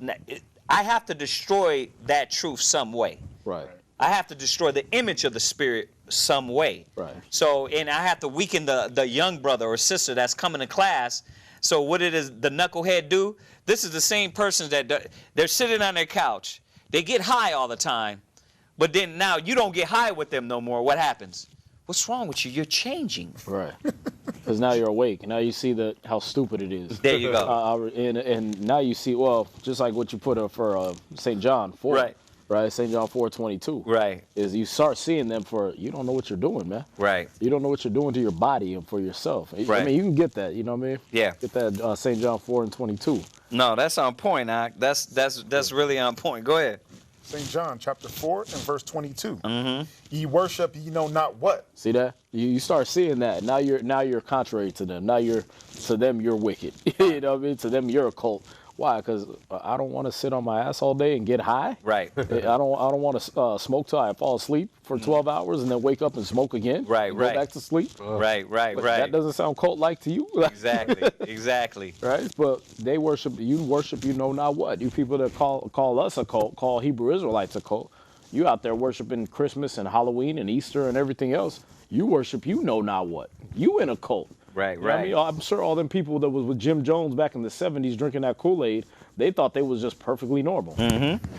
B: I have to destroy that truth some way.
A: Right.
B: I have to destroy the image of the spirit some way.
A: Right.
B: So, and I have to weaken the young brother or sister that's coming to class. So what does the knucklehead do? This is the same person that they're sitting on their couch. They get high all the time. But then now you don't get high with them no more. What happens? What's wrong with you? You're changing.
A: Right. Because now you're awake. Now you see how stupid it is.
B: There you go.
A: And now you see, just like what you put up for St. John 4.
B: Right.
A: Right, St. John 4:22.
B: Right.
A: Is you start seeing them for, you don't know what you're doing, man.
B: Right.
A: You don't know what you're doing to your body and for yourself.
B: Right.
A: I mean, you can get that, you know what I mean?
B: Yeah.
A: Get that St. John 4:22.
B: No, that's on point, Ak. That's really on point. Go ahead.
D: St. John chapter 4 and verse 22. Ye worship ye know not what.
A: See that? You start seeing that. Now you're contrary to them. Now to them you're wicked. You know what I mean? To them you're a cult. Why? Because I don't want to sit on my ass all day and get high.
B: Right.
A: I don't want to smoke till I fall asleep for 12 hours and then wake up and smoke again.
B: Right.
A: Go back to sleep.
B: Right.
A: But that doesn't sound cult-like to you.
B: Exactly.
A: Right. But they worship you know not what. You people that call us a cult, call Hebrew Israelites a cult. You out there worshiping Christmas and Halloween and Easter and everything else. You worship you know not what. You in a cult.
B: Right.
A: You know what I mean? I'm sure all them people that was with Jim Jones back in the 70s drinking that Kool-Aid, They thought they was just perfectly normal.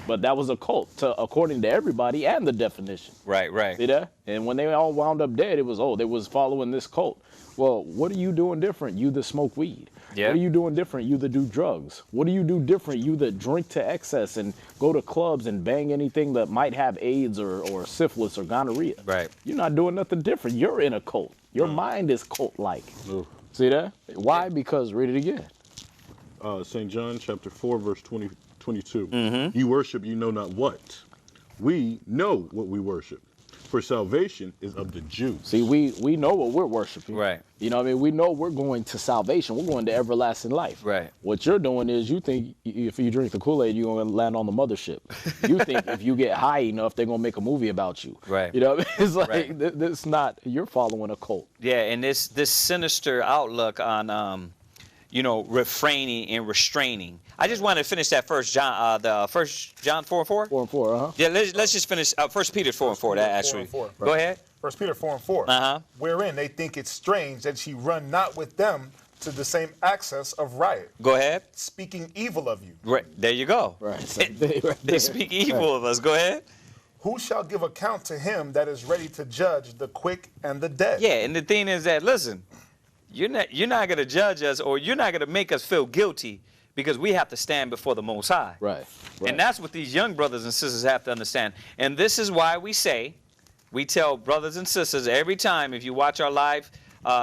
A: But that was a cult, according to everybody and the definition.
B: Right, right.
A: See that? And when they all wound up dead, it was, oh, they was following this cult. Well, what are you doing different? You that smoke weed.
B: Yeah.
A: What are you doing different? You that do drugs. What do you do different? You that drink to excess and go to clubs and bang anything that might have AIDS or syphilis or gonorrhea.
B: Right.
A: You're not doing nothing different. You're in a cult. Your mind is cult-like. See that? Why? Because, read it again.
C: St. John chapter 4, verse 22. You worship you know not what. We know what we worship. For salvation is of the Jews.
A: See, we know what we're worshiping.
B: Right.
A: You know what I mean? We know we're going to salvation. We're going to everlasting life.
B: Right.
A: What you're doing is you think if you drink the Kool-Aid, you're going to land on the mothership. You think if you get high enough, they're going to make a movie about you.
B: Right.
A: You know what I mean? It's like,
B: Right.
A: It's not, you're following a cult.
B: Yeah, and this sinister outlook on, refraining and restraining. I just wanted to finish that First John 4:4.
A: 4 and 4, uh-huh.
B: Yeah, let's just finish 1 Peter 4 and 4. That actually.
D: 4 and 4.
B: Go ahead.
D: 1 Peter 4 and 4. Wherein they think it strange that ye run not with them to the same access of riot,
B: Go ahead.
D: speaking evil of you.
B: Right there you go.
A: Right. Same thing right
B: They
A: there.
B: speak evil of us. Go ahead.
D: Who shall give account to him that is ready to judge the quick and the dead?
B: Yeah, and the thing is that, listen, you're not going to judge us, or you're not going to make us feel guilty, because we have to stand before the Most High.
A: Right.
B: And that's what these young brothers and sisters have to understand. And this is why we tell brothers and sisters every time, if you watch our live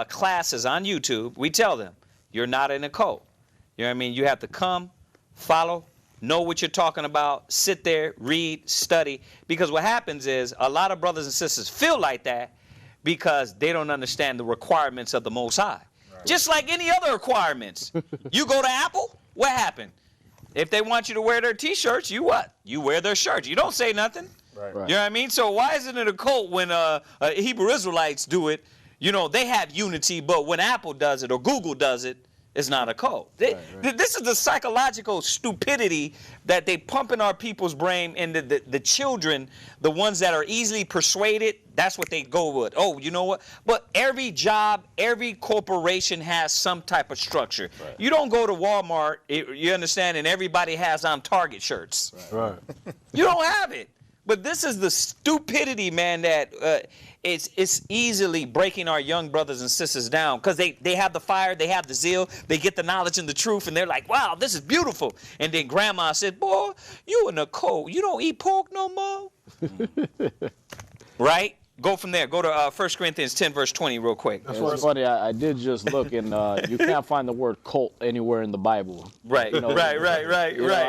B: classes on YouTube, we tell them, you're not in a cult. You know what I mean? You have to come, follow, know what you're talking about, sit there, read, study. Because what happens is a lot of brothers and sisters feel like that because they don't understand the requirements of the Most High. Right. Just like any other requirements. You go to Apple, what happened? If they want you to wear their T-shirts, you what? You wear their shirts. You don't say nothing.
D: Right.
A: Right.
B: You know what I mean? So why isn't it a cult when Hebrew Israelites do it? You know, they have unity, but when Apple does it or Google does it, it's not a cult. This is the psychological stupidity that they pump in our people's brain, and the children, the ones that are easily persuaded, that's what they go with. Oh, you know what? But every job, every corporation has some type of structure. Right. You don't go to Walmart, you understand, and everybody has on Target shirts.
C: Right.
B: You don't have it. But this is the stupidity, man, that it's easily breaking our young brothers and sisters down, because they have the fire, they have the zeal, they get the knowledge and the truth, and they're like, wow, this is beautiful. And then grandma said, boy, you in the cold. You don't eat pork no more? Right? Go from there. Go to 1 Corinthians 10, verse 20 real quick.
A: That's what's funny. I did just look, and you can't find the word cult anywhere in the Bible.
B: Right,
A: You know,
B: right.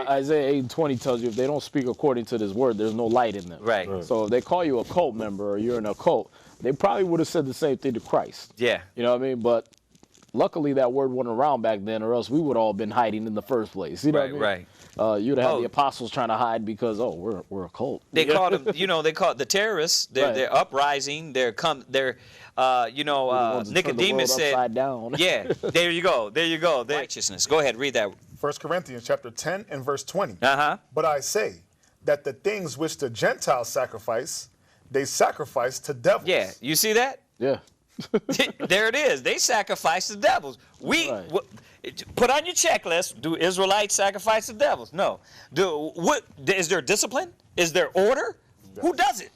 A: Isaiah 8:20 tells you if they don't speak according to this word, there's no light in them.
B: Right.
A: So if they call you a cult member or you're in a cult, they probably would have said the same thing to Christ.
B: Yeah.
A: You know what I mean? But luckily that word wasn't around back then, or else we would all been hiding in the first place. You know what I mean?
B: Right.
A: You'd have the apostles trying to hide because, we're a cult.
B: They call them, they call it the terrorists. They're uprising. Nicodemus said,
A: upside down.
B: yeah, there you go. Righteousness. Go ahead, read that.
D: 1 Corinthians chapter 10 and verse 20.
B: Uh-huh.
D: But I say that the things which the Gentiles sacrifice, they sacrifice to devils.
B: Yeah, you see that?
A: Yeah.
B: There it is. They sacrifice to devils. Put on your checklist. Do Israelites sacrifice to devils? No. Is there discipline? Is there order? Who does it?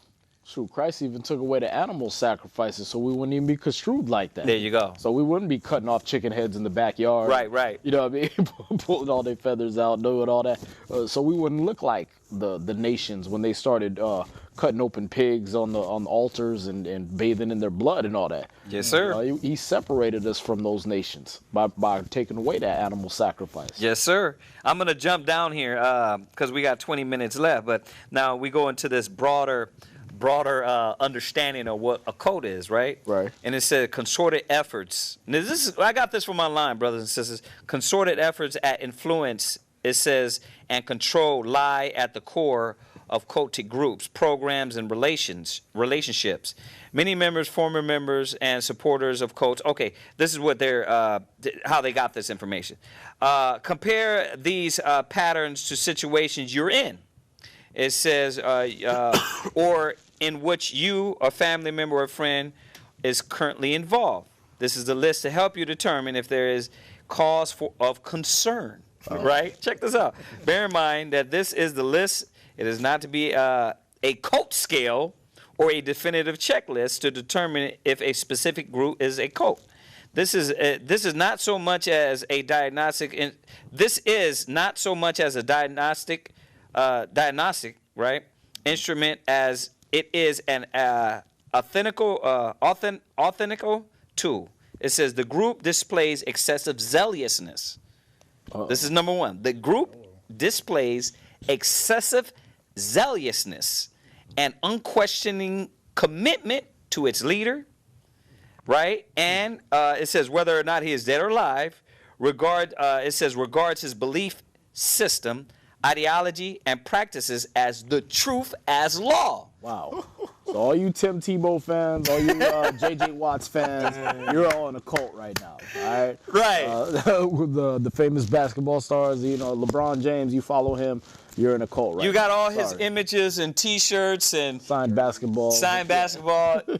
A: Shoot, Christ even took away the animal sacrifices, so we wouldn't even be construed like that.
B: There you go.
A: So we wouldn't be cutting off chicken heads in the backyard.
B: Right.
A: You know what I mean? Pulling all their feathers out, doing all that. So we wouldn't look like the nations when they started cutting open pigs on the altars and bathing in their blood and all that.
B: Yes, sir.
A: He separated us from those nations by taking away that animal sacrifice.
B: Yes, sir. I'm going to jump down here because we got 20 minutes left, but now we go into this broader understanding of what a cult is, right?
A: Right.
B: And it said concerted efforts. Now I got this from online, brothers and sisters. Concerted efforts at influence, it says, and control lie at the core of cultic groups, programs, and relationships. Many members, former members, and supporters of cults. Okay, this is what how they got this information. Compare these patterns to situations you're in. It says, or in which you, a family member or friend, is currently involved. This is the list to help you determine if there is cause of concern. Right? Check this out. Bear in mind that this is the list. It is not to be a cult scale or a definitive checklist to determine if a specific group is a cult. This is not so much as a diagnostic. This is not so much as a diagnostic, right, instrument as it is an authentical tool. It says the group displays excessive zealousness. This is number one. The group displays excessive zealousness and unquestioning commitment to its leader, right? And it says whether or not he is dead or alive, it says regards his belief system, ideology, and practices as the truth as law.
A: Wow. So all you Tim Tebow fans, all you J.J. Watts fans, you're all in a cult right now, all right?
B: Right.
A: The famous basketball stars, you know, LeBron James, you follow him, you're in a cult right now.
B: You got all his images and T-shirts and
A: signed basketball,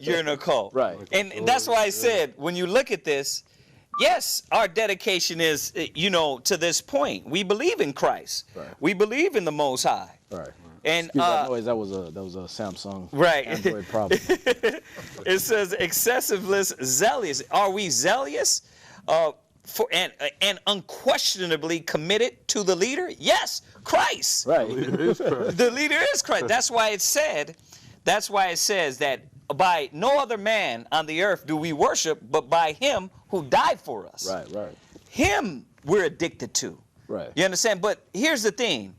B: you're in a cult.
A: Right.
B: And that's why I said, when you look at this, yes, our dedication is, to this point. We believe in Christ. Right. We believe in the Most High.
A: Right.
B: And
A: excuse that noise. That was a Samsung Android problem.
B: It says excessiveness, zealous. Are we zealous and unquestionably committed to the leader? Yes, Christ.
A: Right.
B: The leader is Christ. That's why it says that by no other man on the earth do we worship, but by him who died for us.
A: Right.
B: Him we're addicted to.
A: Right.
B: You understand? But here's the thing.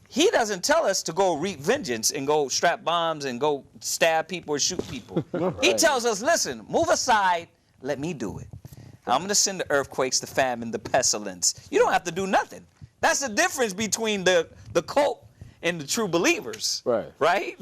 B: He doesn't tell us to go wreak vengeance and go strap bombs and go stab people or shoot people. Right. He tells us, listen, move aside, let me do it. I'm going to send the earthquakes, the famine, the pestilence. You don't have to do nothing. That's the difference between the cult and the true believers. Right?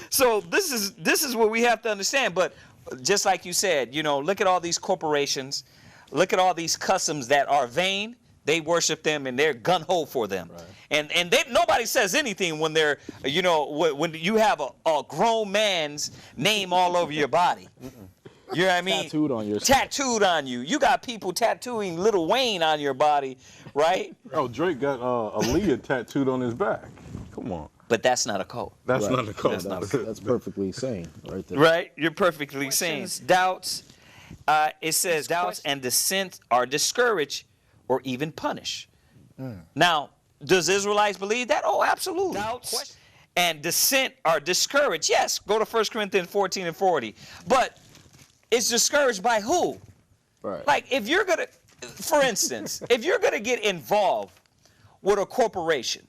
B: So this is what we have to understand. But just like you said, look at all these corporations. Look at all these customs that are vain. They worship them and they're gun-ho for them. Right. And nobody says anything when they're, when you have a grown man's name all over your body. You know what I mean? Tattooed on you. You got people tattooing Lil Wayne on your body, right?
C: Oh, Drake got Aaliyah tattooed on his back. Come on.
B: But that's not a cult.
C: That's not a cult.
A: That's perfectly sane right there.
B: Right? You're perfectly sane. Doubts. It says doubts and dissent are discouraged or even punished. Now, does Israelites believe that? Oh, absolutely. Doubts and dissent are discouraged. Yes, go to 1 Corinthians 14 and 40. But it's discouraged by who?
A: Right.
B: Like, if you're going to, for instance, if you're going to get involved with a corporation,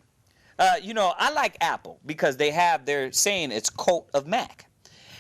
B: I like Apple because they're saying it's cult of Mac.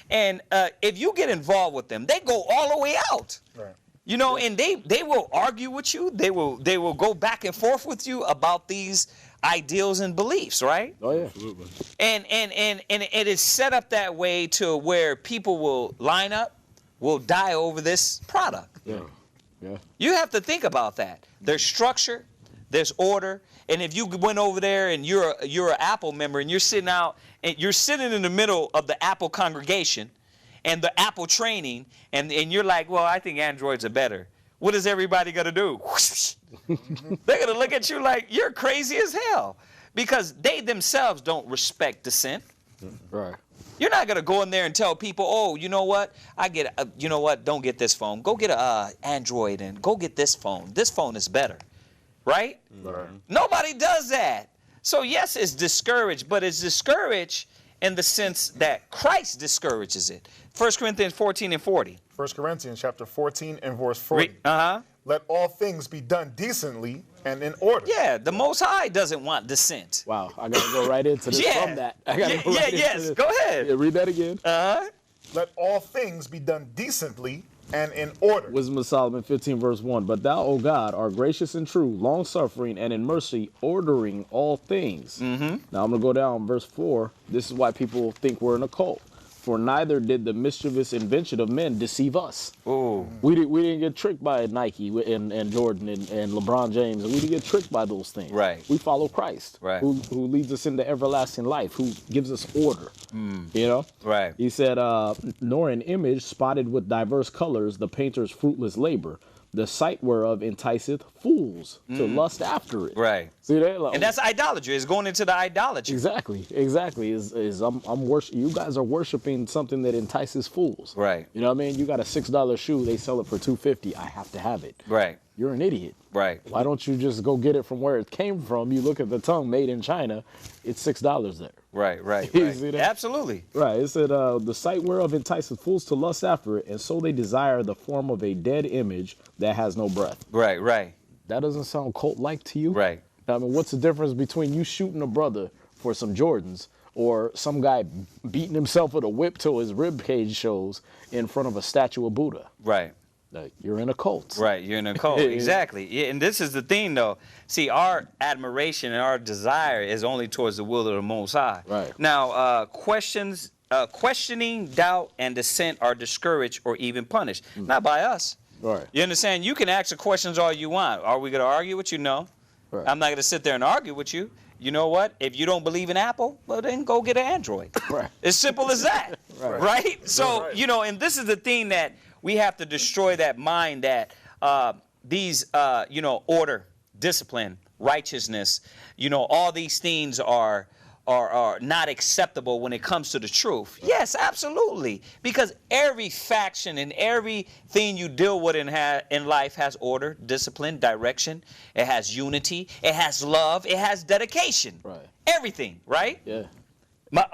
B: And if you get involved with them, they go all the way out. Right. And they will argue with you. They will go back and forth with you about these ideals and beliefs, right?
A: Oh yeah,
B: absolutely. And it is set up that way to where people will line up, will die over this product.
A: Yeah.
B: You have to think about that. There's structure, there's order, and if you went over there and you're an Apple member and you're sitting out and you're sitting in the middle of the Apple congregation and the Apple training, and you're like, well, I think Androids are better. What is everybody going to do? They're going to look at you like you're crazy as hell because they themselves don't respect dissent.
A: Right.
B: You're not going to go in there and tell people, oh, you know what? Don't get this phone. Go get an Android and go get this phone. This phone is better. Right? Nobody does that. So, yes, it's discouraged, but it's discouraged in the sense that Christ discourages it. 1 Corinthians 14 and 40.
D: 1 Corinthians chapter 14 and verse 40. Let all things be done decently and in order.
B: Yeah, the Most High doesn't want dissent.
A: Wow, I got to go right into this from that.
B: Go ahead.
A: Yeah, read that again.
D: Let all things be done decently and in order.
A: Wisdom of Solomon 15 verse 1. But thou, O God, art gracious and true, long-suffering and in mercy, ordering all things. Now I'm going to go down verse 4. This is why people think we're in a cult. For neither did the mischievous invention of men deceive us.
B: Ooh.
A: We didn't get tricked by Nike and Jordan and LeBron James. We didn't get tricked by those things.
B: Right.
A: We follow Christ,
B: right,
A: who leads us into everlasting life, who gives us order.
B: Right.
A: He said, nor an image spotted with diverse colors, the painter's fruitless labor, the sight whereof enticeth fools to lust after it.
B: Right.
A: See that? Like,
B: And that's idolatry. It's going into the idolatry.
A: exactly. Is you guys are worshiping something that entices fools.
B: Right.
A: You know what I mean? You got a $6 shoe, they sell it for $2.50. I have to have it.
B: Right.
A: You're an idiot.
B: Right.
A: Why don't you just go get it from where it came from? You look at the tongue, made in China, it's $6 there.
B: Right. Right.
A: You
B: Right.
A: see that?
B: Absolutely.
A: Right. It said, the sight whereof entices fools to lust after it, and so they desire the form of a dead image that has no breath.
B: Right. Right.
A: That doesn't sound cult-like to you?
B: Right.
A: I mean, what's the difference between you shooting a brother for some Jordans or some guy beating himself with a whip till his rib cage shows in front of a statue of Buddha?
B: Right.
A: Like, you're in a cult.
B: Right, you're in a cult. Exactly. Yeah, and this is the thing, though. See, our admiration and our desire is only towards the will of the Most High.
A: Right.
B: Now, questioning, doubt, and dissent are discouraged or even punished. Not by us.
A: Right.
B: You understand? You can ask the questions all you want. Are we going to argue with you? No.
A: Right.
B: I'm not going to sit there and argue with you. You know what? If you don't believe in Apple, well, then go get an Android.
A: Right.
B: As simple as that. Right? So, you know, and this is the thing that we have to destroy, that mind that these, order, discipline, righteousness, all these things are not acceptable when it comes to the truth. Yes, absolutely. Because every faction and everything you deal with in life has order, discipline, direction. It has unity. It has love. It has dedication.
A: Right.
B: Everything, right?
A: Yeah.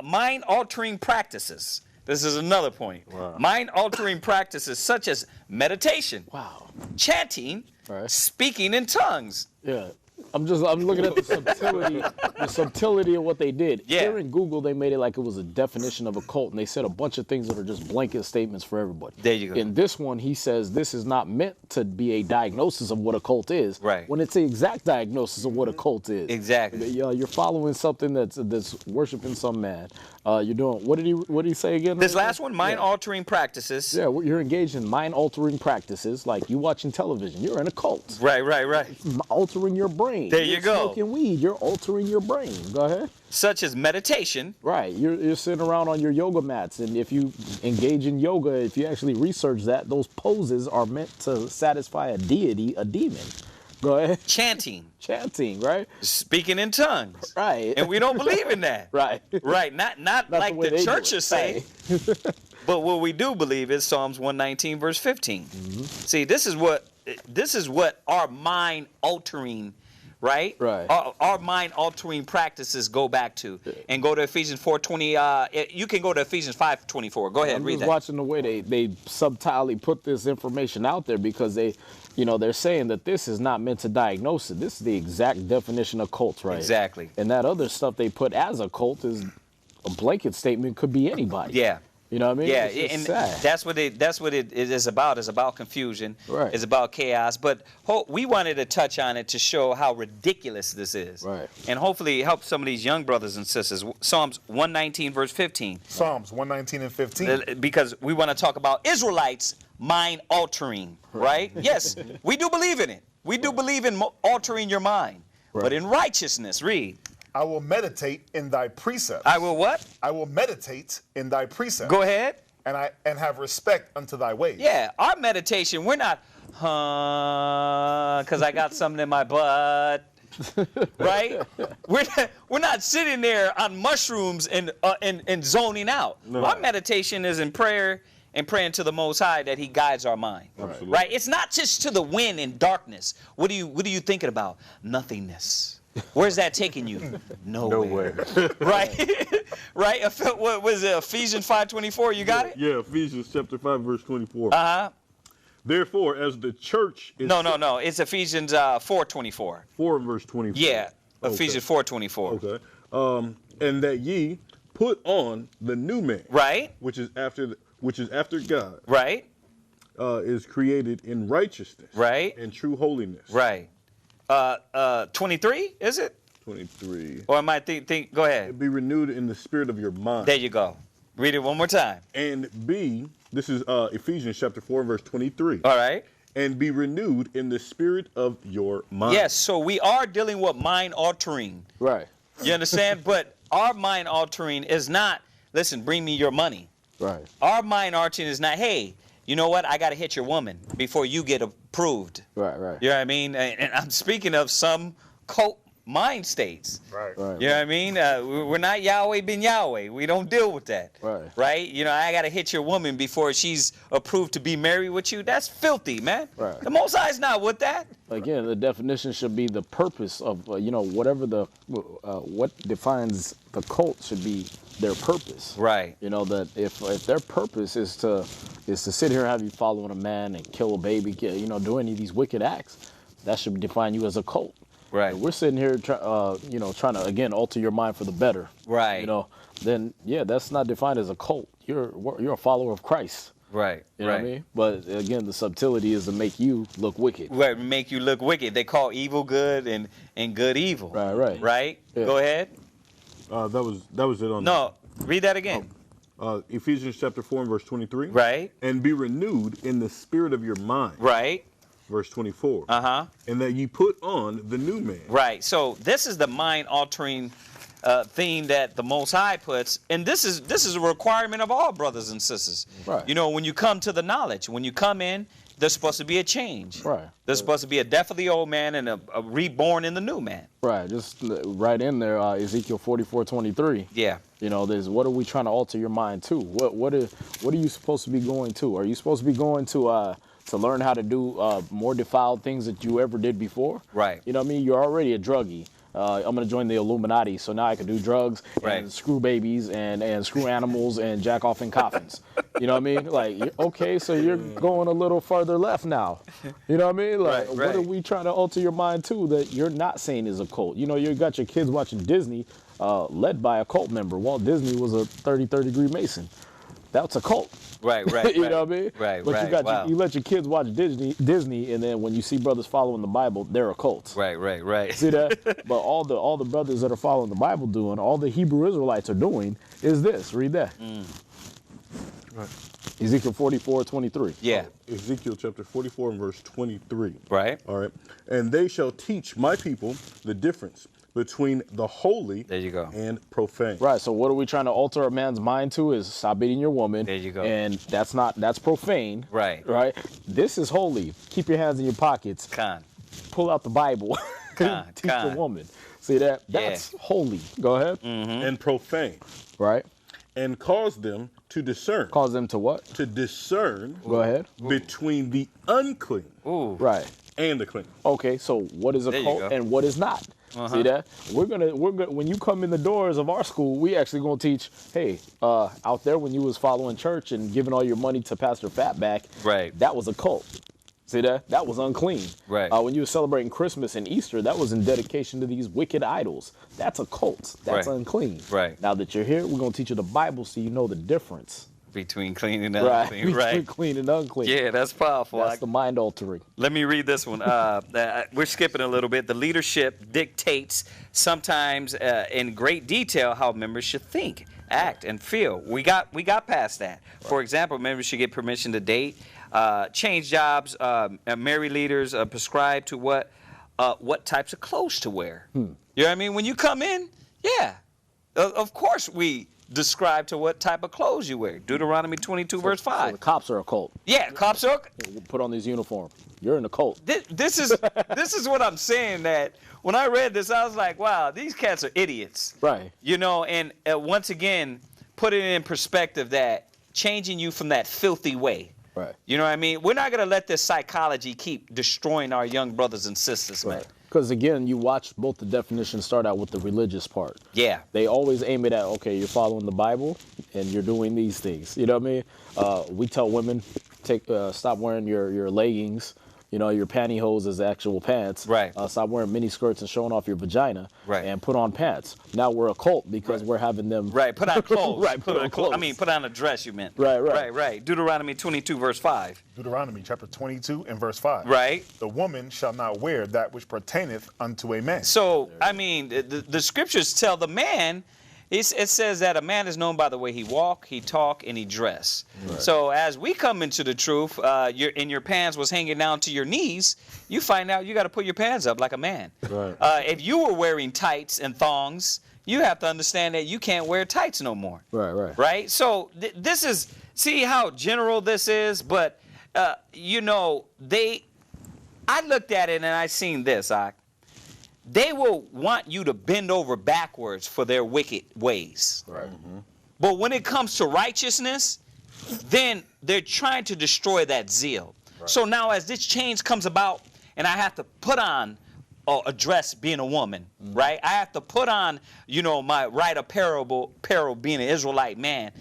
B: Mind-altering practices. This is another point.
A: Wow.
B: Mind-altering practices such as meditation,
A: Wow.
B: chanting,
A: Right.
B: speaking in tongues.
A: Yeah. I'm looking at the subtlety of what they did.
B: Yeah.
A: Here in Google, they made it like it was a definition of a cult, and they said a bunch of things that are just blanket statements for everybody.
B: There you go.
A: In this one, he says this is not meant to be a diagnosis of what a cult is.
B: Right.
A: When it's the exact diagnosis of what a cult is.
B: Exactly.
A: You're following something that's worshiping some man. You're doing what did he say again?
B: This last one, mind-altering practices.
A: Yeah, you're engaged in mind-altering practices, like you watching television. You're in a cult.
B: Right.
A: Altering your brain.
B: There you
A: You're
B: go.
A: Smoking weed, you're altering your brain. Go ahead.
B: Such as meditation.
A: Right. You're sitting around on your yoga mats, and if you engage in yoga, if you actually research that, those poses are meant to satisfy a deity, a demon. Go ahead.
B: Chanting.
A: Chanting, right?
B: Speaking in tongues.
A: Right.
B: And we don't believe in that.
A: Right.
B: Right. Not
A: the
B: like
A: way
B: the
A: they do
B: churches
A: it.
B: say. But what we do believe is Psalms 119, verse 15. See, this is what our mind-altering, right?
A: Right.
B: Our mind-altering practices go back to. And go to Ephesians 4:20. You can go to Ephesians 5:24. Go ahead,
A: I'm
B: read
A: just
B: that.
A: watching the way they subtly put this information out there, because they're saying that this is not meant to diagnose it. This is the exact definition of cults, right?
B: Exactly.
A: And that other stuff they put as a cult is a blanket statement, could be anybody.
B: Yeah.
A: You know what I mean?
B: Yeah,
A: It's just
B: and
A: sad.
B: that's what it is about. It's about confusion.
A: Right.
B: It's about chaos. But we wanted to touch on it to show how ridiculous this is.
A: Right.
B: And hopefully help some of these young brothers and sisters. Psalms 119, verse 15.
D: Psalms 119 and 15.
B: Because we want to talk about Israelites mind altering, right? Yes, we do believe in it. We do believe in altering your mind.
A: Right.
B: But in righteousness, read.
D: I will meditate in thy precepts.
B: I will what?
D: I will meditate in thy precepts.
B: Go ahead.
D: And have respect unto thy ways.
B: Yeah, our meditation, we're not, because I got something in my butt, right? We're not sitting there on mushrooms and zoning out.
C: No.
B: Our meditation is in prayer and praying to the Most High that He guides our mind.
C: Absolutely.
B: Right? It's not just to the wind and darkness. What are you thinking about? Nothingness. Where's that taking you? Nowhere. Right? Right? What was it? Ephesians 5:24. You got it?
C: Yeah, Ephesians chapter 5, verse 24.
B: Uh-huh.
C: Therefore, as the church is...
B: No. It's Ephesians 4:24.
C: 4 verse 24.
B: Yeah.
C: Okay.
B: Ephesians 4:24.
C: Okay. And that ye put on the new man.
B: Right?
C: Which is after God.
B: Right?
C: Is created in righteousness.
B: Right.
C: And true holiness.
B: Right. 23, is it?
C: 23.
B: Or am I think go ahead.
C: Be renewed in the spirit of your mind.
B: There you go. Read it one more time.
C: And this is Ephesians chapter 4, verse 23.
B: All right.
C: And be renewed in the spirit of your mind.
B: Yes, so we are dealing with mind altering.
A: Right.
B: You understand? But our mind altering is not, listen, bring me your money.
A: Right.
B: Our mind altering is not, hey, you know what? I got to hit your woman before you get approved.
A: Right, right.
B: You know what I mean? And I'm speaking of some cult mind states.
D: Right.
A: Right.
B: You know what I mean? We're not Yahweh ben Yahweh. We don't deal with that.
A: Right.
B: Right? You know, I got to hit your woman before she's approved to be married with you. That's filthy, man.
A: Right.
B: The Most High's not with that.
A: Again, the definition should be the purpose of, whatever what defines the cult should be their purpose.
B: Right.
A: You know, that if their purpose is to sit here and have you following a man and kill a baby, do any of these wicked acts, that should define you as a cult.
B: Right.
A: If we're sitting here, trying to, again, alter your mind for the better.
B: Right.
A: Then, yeah, that's not defined as a cult. You're a follower of Christ.
B: Right.
A: You know what I mean? But, again, the subtlety is to make you look wicked.
B: Right, make you look wicked. They call evil good and good evil.
A: Right, right.
B: Right?
A: Yeah.
B: Go ahead.
C: That was it on
B: No, read that again.
C: Ephesians chapter 4 and verse 23.
B: Right.
C: And be renewed in the spirit of your mind.
B: Right.
C: Verse 24.
B: Uh-huh.
C: And that ye put on the new man.
B: Right. So this is the mind-altering theme that the Most High puts, and this is a requirement of all brothers and sisters.
A: Right.
B: You know, when you come to the knowledge, when you come in, there's supposed to be a change.
A: Right.
B: There's supposed to be a death of the old man and a reborn in the new man.
A: Right. Just right in there, Ezekiel 44:23.
B: Yeah.
A: There's what are we trying to alter your mind to? What are you supposed to be going to? Are you supposed to be going to learn how to do more defiled things that you ever did before?
B: Right.
A: You know what I mean? You're already a druggie. I'm going to join the Illuminati, so now I can do drugs and screw babies and screw animals and jack off in coffins. You know what I mean? Like, okay, so you're going a little further left now. You know what I mean? Like,
B: Right.
A: what are we trying to alter your mind to that you're not saying is a cult? You got your kids watching Disney, led by a cult member. Walt Disney was a 33rd degree Mason. That's a cult.
B: Right.
A: You know what I mean?
B: Right.
A: But you let your kids watch Disney, and then when you see brothers following the Bible, they're a cult.
B: Right.
A: See that? But all the brothers that are following the Bible doing, all the Hebrew Israelites are doing is this. Read that.
C: Right.
A: Ezekiel 44:23.
B: Yeah.
C: Ezekiel chapter 44 and verse 23.
B: Right.
C: All right. And they shall teach my people the difference between the holy
B: There you go.
C: and profane.
A: Right. So what are we trying to alter a man's mind to is stop beating your woman.
B: There you go.
A: And that's profane.
B: Right.
A: Right. This is holy. Keep your hands in your pockets.
B: Con.
A: Pull out the Bible. Teach the woman. See that? That's holy. Go ahead.
C: And profane.
A: Right.
C: And cause them to discern.
A: Cause them to what?
C: To discern.
A: Go ahead.
C: Between the unclean
B: Ooh.
A: Right.
C: and the clean.
A: Okay, so what is a
B: There you
A: cult
B: go.
A: and what is not? See that? We're gonna when you come in the doors of our school, we actually gonna teach, hey, out there when you was following church and giving all your money to Pastor Fatback,
B: Right.
A: that was a cult. See that? That was unclean.
B: Right.
A: When you were celebrating Christmas and Easter, that was in dedication to these wicked idols. That's a cult. That's
B: Right.
A: unclean.
B: Right.
A: Now that you're here, we're gonna teach you the Bible so you know the difference.
B: Between clean and
A: Right.
B: unclean. Right.
A: Between clean and unclean.
B: Yeah, that's powerful.
A: That's the mind altering.
B: Let me read this one. We're skipping a little bit. The leadership dictates sometimes in great detail how members should think, act, and feel. We got past that. For example, members should get permission to date, change jobs, marry leaders, prescribe to what types of clothes to wear. You know what I mean? When you come in, yeah, of course we describe to what type of clothes you wear. Deuteronomy 22 verse 5.
A: So the cops are a cult.
B: Yeah, cops are.
A: We'll put on these uniforms. You're in a cult.
B: This is what I'm saying, that when I read this, I was like, wow, these cats are idiots.
A: Right.
B: You know, and once again, put it in perspective that changing you from that filthy way.
A: Right.
B: You know what I mean? We're not going to let this psychology keep destroying our young brothers and sisters, man.
A: Because again, you watch both the definitions start out with the religious part.
B: Yeah.
A: They always aim it at, okay, you're following the Bible and you're doing these things. You know what I mean? We tell women, stop wearing your leggings, your pantyhose as actual pants.
B: Right.
A: Stop wearing mini skirts and showing off your vagina.
B: Right.
A: And put on pants. Now we're a cult because we're having them.
B: Right, put on clothes.
A: Right, put on clothes.
B: I mean, put on a dress, you meant.
A: Right.
B: Deuteronomy 22, verse 5.
D: Deuteronomy chapter 22 and verse 5.
B: Right.
D: The woman shall not wear that which pertaineth unto a man.
B: So, I mean, the scriptures tell the man, it says that a man is known by the way he walk, he talk, and he dress. Right. So as we come into the truth, your pants was hanging down to your knees, you find out you got to put your pants up like a man.
C: Right.
B: If you were wearing tights and thongs, you have to understand that you can't wear tights no more.
A: Right.
B: Right? So this is, see how general this is, but, you know, I looked at it and I seen this, they will want you to bend over backwards for their wicked ways.
A: Right.
B: But when it comes to righteousness, then they're trying to destroy that zeal. Right. So now as this change comes about, and I have to put on a dress being a woman, right? I have to put on, you know, my right apparel being an Israelite man.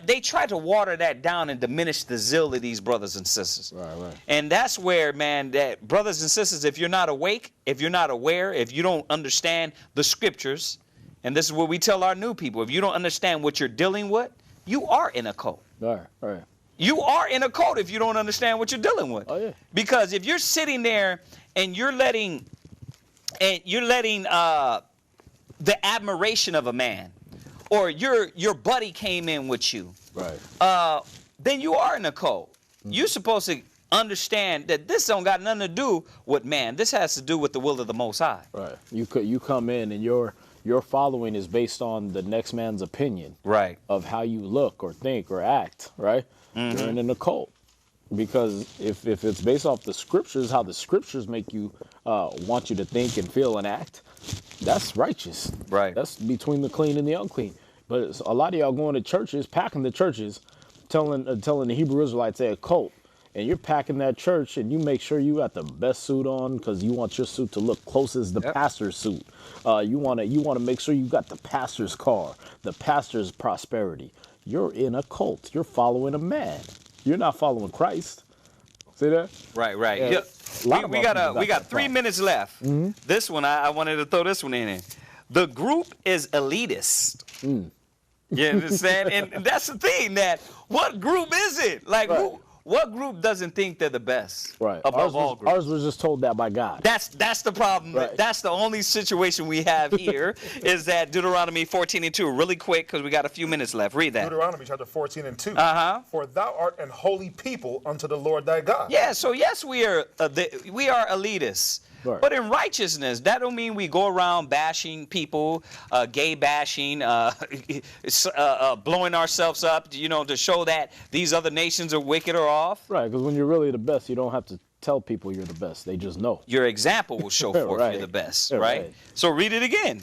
B: They try to water that down and diminish the zeal of these brothers and sisters.
A: Right.
B: And that's where, man, that brothers and sisters, if you're not awake, if you're not aware, if you don't understand the scriptures, and this is what we tell our new people, if you don't understand what you're dealing with, you are in a cult.
A: Right.
B: You are in a cult if you don't understand what you're dealing with.
A: Oh, yeah.
B: Because if you're sitting there and you're letting the admiration of a man, or your buddy came in with you,
A: right,
B: then you are in a cult. You're supposed to understand that this don't got nothing to do with man. This has to do with the will of the Most High.
A: Right. You come in and your following is based on the next man's opinion.
B: Right.
A: Of how you look or think or act. Right. You're in a cult. Because if it's based off the scriptures, how the scriptures make you want you to think and feel and act, that's righteous.
B: Right.
A: That's between the clean and the unclean. But a lot of y'all going to churches, packing the churches, telling the Hebrew Israelites they're a cult, and you're packing that church and you make sure you got the best suit on because you want your suit to look close as the pastor's suit. You want to make sure you got the pastor's car, the pastor's prosperity. You're in a cult. You're following a man. You're not following Christ. See that?
B: Right.
A: Yeah.
B: We got 3 minutes left. This one, I wanted to throw this one in. The group is elitist. You understand? And that's the thing, that what group is it? Like, what group doesn't think they're the best?
A: Right.
B: Above all groups?
A: Ours was just told that by God.
B: That's the problem.
A: Right.
B: That's the only situation we have here is that Deuteronomy 14:2. Really quick, because we got a few minutes left. Read that.
D: Deuteronomy chapter 14:2.
B: Uh-huh.
D: For thou art an holy people unto the Lord thy God.
B: Yeah, so yes, we are elitists.
A: Right.
B: But in righteousness, that don't mean we go around bashing people, gay bashing, blowing ourselves up, you know, to show that these other nations are wicked or off.
A: Right, because when you're really the best, you don't have to tell people you're the best. They just know.
B: Your example will show forth
A: Right.
B: you're the best,
A: Yeah,
B: right?
A: right.
B: So read it again.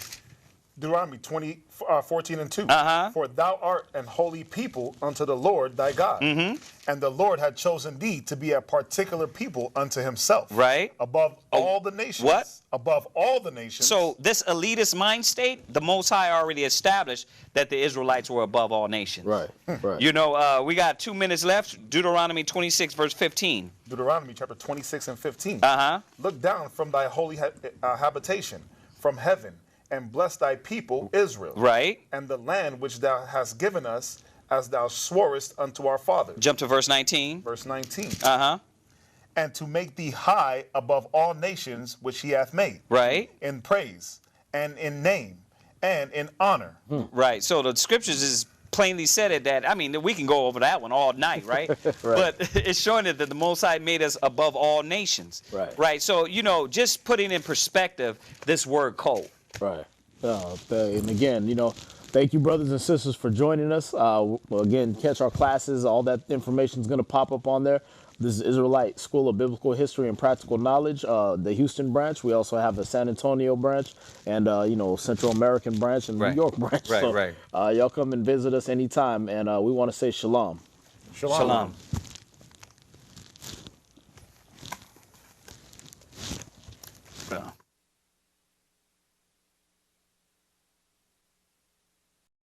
D: Deuteronomy 14:2.
B: Uh-huh.
D: For thou art an holy people unto the Lord thy God. And the Lord had chosen thee to be a particular people unto himself.
B: Right.
D: Above all the nations.
B: What?
D: Above all the nations.
B: So this elitist mind state, the Most High already established that the Israelites were above all nations.
A: Right.
B: You know, we got 2 minutes left. Deuteronomy 26, verse 15.
D: Deuteronomy chapter 26 and 15.
B: Uh-huh.
D: Look down from thy holy habitation, from heaven, and bless thy people Israel.
B: Right.
D: And the land which thou hast given us, as thou sworest unto our fathers.
B: Jump to verse 19.
D: Verse 19.
B: Uh-huh.
D: And to make thee high above all nations which he hath made.
B: Right.
D: In praise, and in name, and in honor.
B: Right. So the scriptures is plainly said it that, I mean, we can go over that one all night, right? But it's showing it that the Most High made us above all nations. Right. So, you know, just putting in perspective this word cult.
A: Right. And again, you know, thank you, brothers and sisters, for joining us. Again, catch our classes. All that information is going to pop up on there. This is Israelite School of Biblical History and Practical Knowledge, the Houston branch. We also have a San Antonio branch and, you know, Central American branch and New York branch.
B: Right.
A: Y'all come and visit us anytime. And we want to say shalom.
D: Shalom.